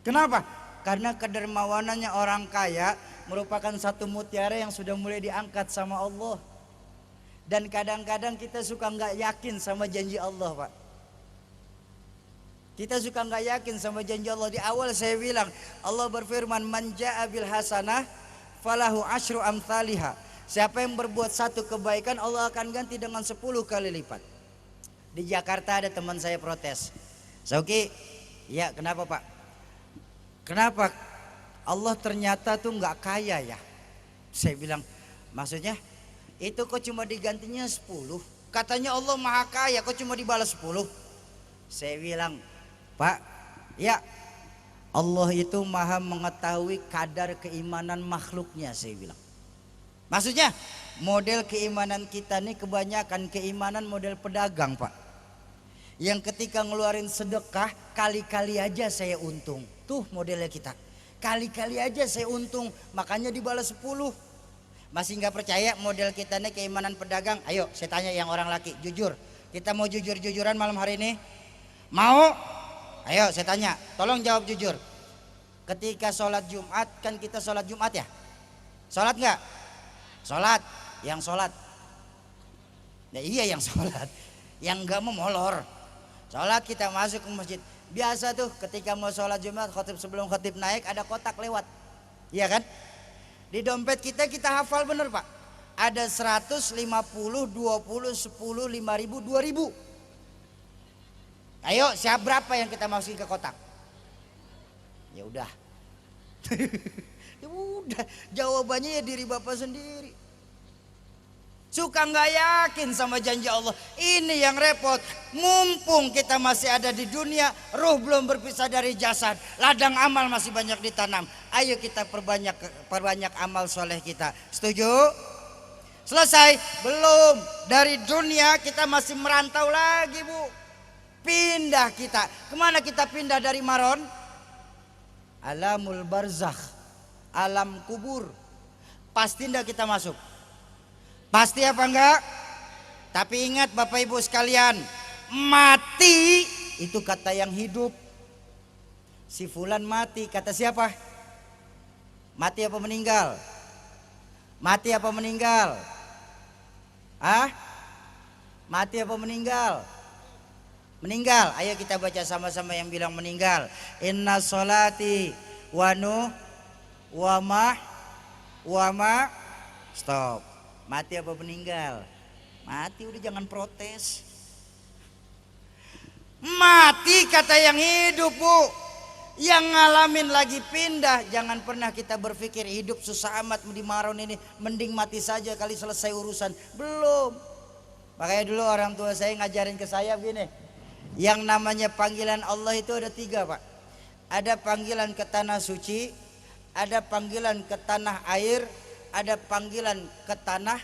Kenapa? Karena kedermawanannya orang kaya merupakan satu mutiara yang sudah mulai diangkat sama Allah. Dan kadang-kadang kita suka nggak yakin sama janji Allah Pak. Kita suka nggak yakin sama janji Allah. Di awal saya bilang Allah berfirman man jaa bil hasanah falahu asyru amthaliha. Siapa yang berbuat satu kebaikan Allah akan ganti dengan 10 kali lipat. Di Jakarta ada teman saya protes. Sauki, ya kenapa Pak? Kenapa Allah ternyata tuh nggak kaya ya? Saya bilang maksudnya itu kok cuma digantinya 10. Katanya Allah maha kaya kok cuma dibalas 10. Saya bilang Pak, ya Allah itu maha mengetahui kadar keimanan makhluknya. Saya bilang maksudnya model keimanan kita nih kebanyakan keimanan model pedagang Pak, yang ketika ngeluarin sedekah kali-kali aja saya untung. Tuh modelnya kita, kali-kali aja saya untung makanya dibalas 10. Masih nggak percaya model kita nih keimanan pedagang? Ayo saya tanya yang orang laki, jujur. Kita mau jujur-jujuran malam hari ini? Mau? Ayo saya tanya, tolong jawab jujur. Ketika sholat Jumat, kan kita sholat Jumat ya? Sholat nggak? Sholat. Yang sholat? Ya iya yang sholat. Yang nggak mau molor. Sholat kita masuk ke masjid. Biasa tuh ketika mau sholat Jumat, sebelum khatib naik ada kotak lewat. Iya kan? Di dompet kita hafal bener Pak. Ada 100, 50, 20, 10, 5.000, 2.000. Ayo siap berapa yang kita masukin ke kotak? Ya udah. Ya udah, jawabannya ya diri Bapak sendiri. Suka nggak yakin sama janji Allah. Ini yang repot. Mumpung kita masih ada di dunia, ruh belum berpisah dari jasad, ladang amal masih banyak ditanam. Ayo kita perbanyak amal soleh kita. Setuju? Selesai? Belum. Dari dunia kita masih merantau lagi Bu. Pindah kita. Kemana kita pindah dari Maron? Alamul barzakh, alam kubur. Pasti enggak kita masuk? Pasti apa enggak? Tapi ingat Bapak Ibu sekalian, mati itu kata yang hidup. Si fulan mati, kata siapa? Mati apa meninggal? Mati apa meninggal? Mati apa meninggal? Meninggal. Ayo kita baca sama-sama yang bilang meninggal. Inna sholati wa ma stop. Mati apa meninggal? Mati udah, jangan protes. Mati kata yang hidup, Bu. Yang ngalamin lagi pindah. Jangan pernah kita berpikir hidup susah amat di Maron ini, mending mati saja kali selesai urusan. Belum. Makanya dulu orang tua saya ngajarin ke saya begini, yang namanya panggilan Allah itu ada 3, Pak. Ada panggilan ke tanah suci, ada panggilan ke tanah air, ada panggilan ke tanah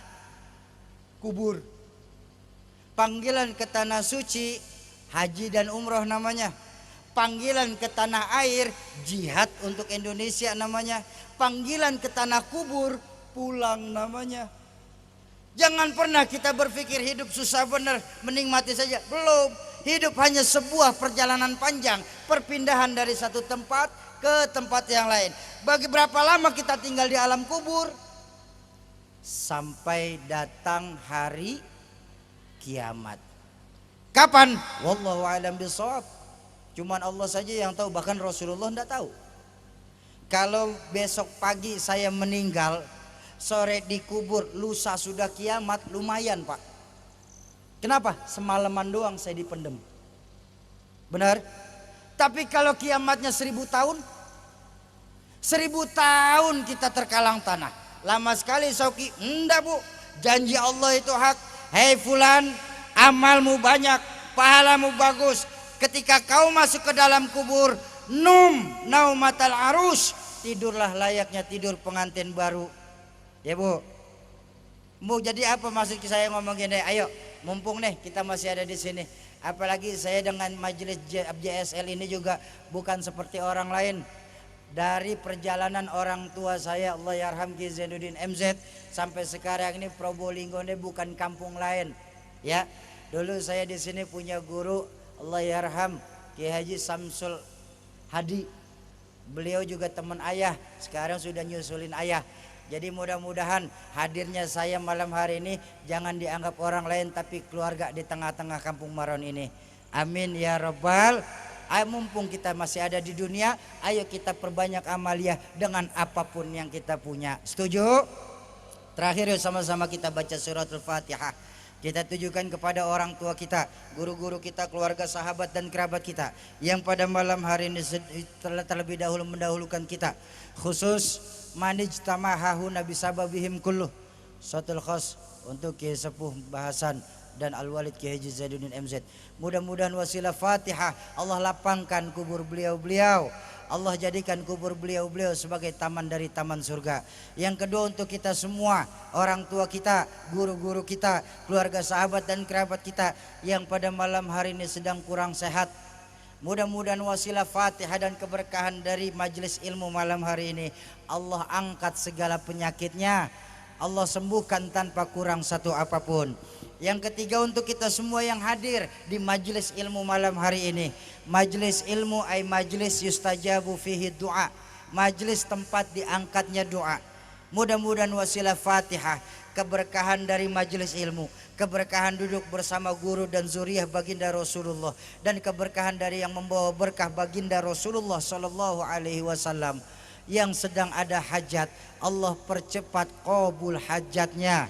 kubur. Panggilan ke tanah suci haji dan umroh namanya. Panggilan ke tanah air jihad untuk Indonesia namanya. Panggilan ke tanah kubur pulang namanya. Jangan pernah kita berpikir hidup susah benar, mending mati saja. Belum. Hidup hanya sebuah perjalanan panjang, perpindahan dari satu tempat ke tempat yang lain. Bagi berapa lama kita tinggal di alam kubur? Sampai datang hari kiamat. Kapan? Wallahu a'lam bishawab. Cuman Allah saja yang tahu, bahkan Rasulullah tidak tahu. Kalau besok pagi saya meninggal, sore dikubur, lusa sudah kiamat, lumayan, Pak. Kenapa? Semalaman doang saya dipendem. Benar? Tapi kalau kiamatnya 1000 tahun, 1000 tahun kita terkalang tanah. Lama sekali Sauki. Enggak, Bu. Janji Allah itu hak. Hei fulan, amalmu banyak, pahalamu bagus. Ketika kau masuk ke dalam kubur, naumatal arus, tidurlah layaknya tidur pengantin baru. Ya, Bu. Mau jadi apa maksud saya ngomong gini? Ayo, mumpung nih kita masih ada di sini. Apalagi saya dengan majelis JSL ini juga bukan seperti orang lain. Dari perjalanan orang tua saya, Allah yarham Ki Zainuddin MZ, sampai sekarang ini Probolinggo ini bukan kampung lain. Ya, dulu saya di sini punya guru, Allah yarham Ki Haji Samsul Hadi. Beliau juga teman ayah, sekarang sudah nyusulin ayah. Jadi mudah-mudahan hadirnya saya malam hari ini jangan dianggap orang lain, tapi keluarga di tengah-tengah kampung Maron ini. Amin ya rabbal. Mumpung kita masih ada di dunia, ayo kita perbanyak amaliah dengan apapun yang kita punya. Setuju? Terakhir yuk sama-sama kita baca suratul Fatihah. Kita tujukan kepada orang tua kita, guru-guru kita, keluarga, sahabat dan kerabat kita yang pada malam hari ini telah terlebih dahulu mendahulukan kita. Khusus manijtamahahu nabi sababihim kulluh. Suratul khas untuk Kiai Sepuh Bahasan dan Al-Walid Kiai Haji Zainuddin MZ. Mudah-mudahan wasilah Fatihah Allah lapangkan kubur beliau-beliau. Allah jadikan kubur beliau-beliau sebagai taman dari taman surga. Yang kedua untuk kita semua, orang tua kita, guru-guru kita, keluarga, sahabat dan kerabat kita yang pada malam hari ini sedang kurang sehat. Mudah-mudahan wasilah Fatihah dan keberkahan dari majelis ilmu malam hari ini Allah angkat segala penyakitnya, Allah sembuhkan tanpa kurang satu apapun. Yang ketiga untuk kita semua yang hadir di majelis ilmu malam hari ini. Majelis ilmu ay majelis yustajabu fihi doa, majelis tempat diangkatnya doa. Mudah-mudahan wasilah Fatihah, keberkahan dari majelis ilmu, keberkahan duduk bersama guru dan zuriyah baginda Rasulullah, dan keberkahan dari yang membawa berkah baginda Rasulullah sallallahu alaihi wasallam. Yang sedang ada hajat, Allah percepat qabul hajatnya,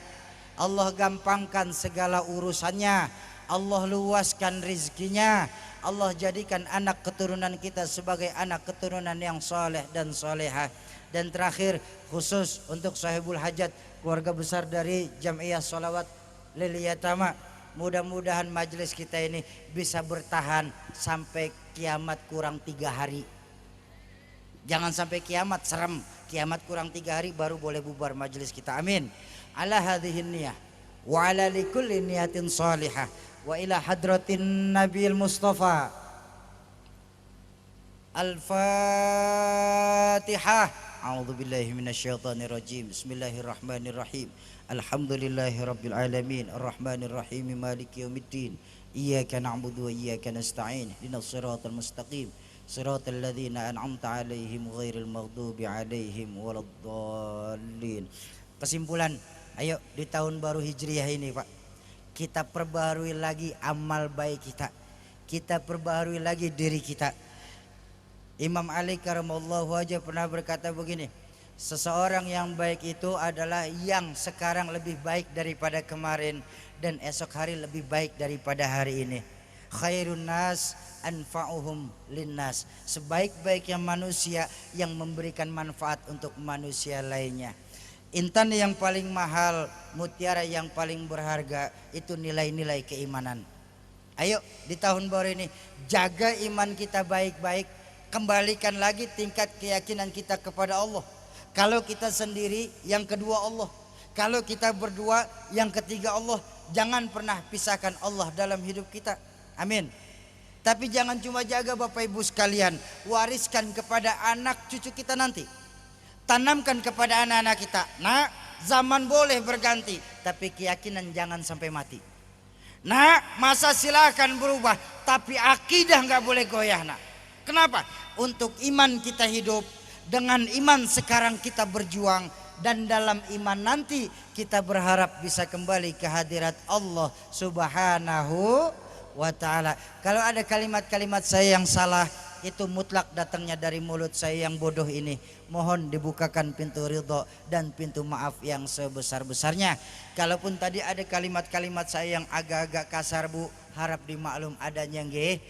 Allah gampangkan segala urusannya, Allah luaskan rizkinya, Allah jadikan anak keturunan kita sebagai anak keturunan yang soleh dan solehah. Dan terakhir khusus untuk sahibul hajat, keluarga besar dari Jam'iyah Sholawat Lil Yatama, mudah-mudahan majelis kita ini bisa bertahan sampai kiamat kurang 3 hari. Jangan sampai kiamat, serem. Kiamat kurang 3 hari baru boleh bubar majelis kita. Amin. Ala hadhihin niyah wa ala likulli niyatin salihah wa ila hadratin Nabil Mustafa. Al-Fatihah. A'udzubillahi minasyaitonirrajim. Bismillahirrahmanirrahim. Alhamdulillahi rabbil alamin, arrahmanir rahim, maliki yaumiddin. Iyyaka na'budu wa iyyaka nasta'in. Ihdinas siratal mustaqim. Siratal ladzina an'amta 'alaihim ghairil maghdubi 'alaihim waladdallin. Kesimpulan, ayo di tahun baru Hijriah ini, Pak, kita perbaharui lagi amal baik kita. Kita perbaharui lagi diri kita. Imam Ali karamallahu wajhah pernah berkata begini, seseorang yang baik itu adalah yang sekarang lebih baik daripada kemarin, dan esok hari lebih baik daripada hari ini. Khairun nas anfa'uhum linnas, sebaik-baiknya manusia yang memberikan manfaat untuk manusia lainnya. Intan yang paling mahal, mutiara yang paling berharga itu nilai-nilai keimanan. Ayo di tahun baru ini jaga iman kita baik-baik, kembalikan lagi tingkat keyakinan kita kepada Allah. Kalau kita sendiri, yang kedua Allah. Kalau kita berdua, yang ketiga Allah. Jangan pernah pisahkan Allah dalam hidup kita. Amin. Tapi jangan cuma jaga Bapak Ibu sekalian, wariskan kepada anak cucu kita nanti. Tanamkan kepada anak-anak kita, nah zaman boleh berganti, tapi keyakinan jangan sampai mati. Nah masa silakan berubah, tapi akidah nggak boleh goyah. Nah kenapa? Untuk iman kita hidup, dengan iman sekarang kita berjuang, dan dalam iman nanti kita berharap bisa kembali ke hadirat Allah Subhanahu wa ta'ala. Kalau ada kalimat-kalimat saya yang salah, itu mutlak datangnya dari mulut saya yang bodoh ini. Mohon dibukakan pintu ridho dan pintu maaf yang sebesar-besarnya. Kalaupun tadi ada kalimat-kalimat saya yang agak-agak kasar Bu, harap dimaklum adanya nggih.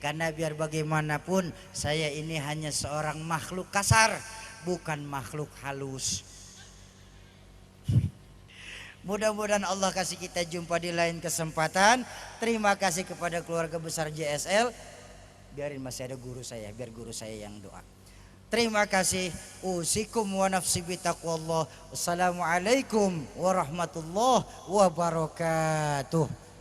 Karena biar bagaimanapun saya ini hanya seorang makhluk kasar, bukan makhluk halus. Mudah-mudahan Allah kasih kita jumpa di lain kesempatan. Terima kasih kepada keluarga besar JSL. Biarin masih ada guru saya, biar guru saya yang doa. Terima kasih. Usikum wa nafsi bitaqwallah. Wassalamualaikum warahmatullahi wabarakatuh.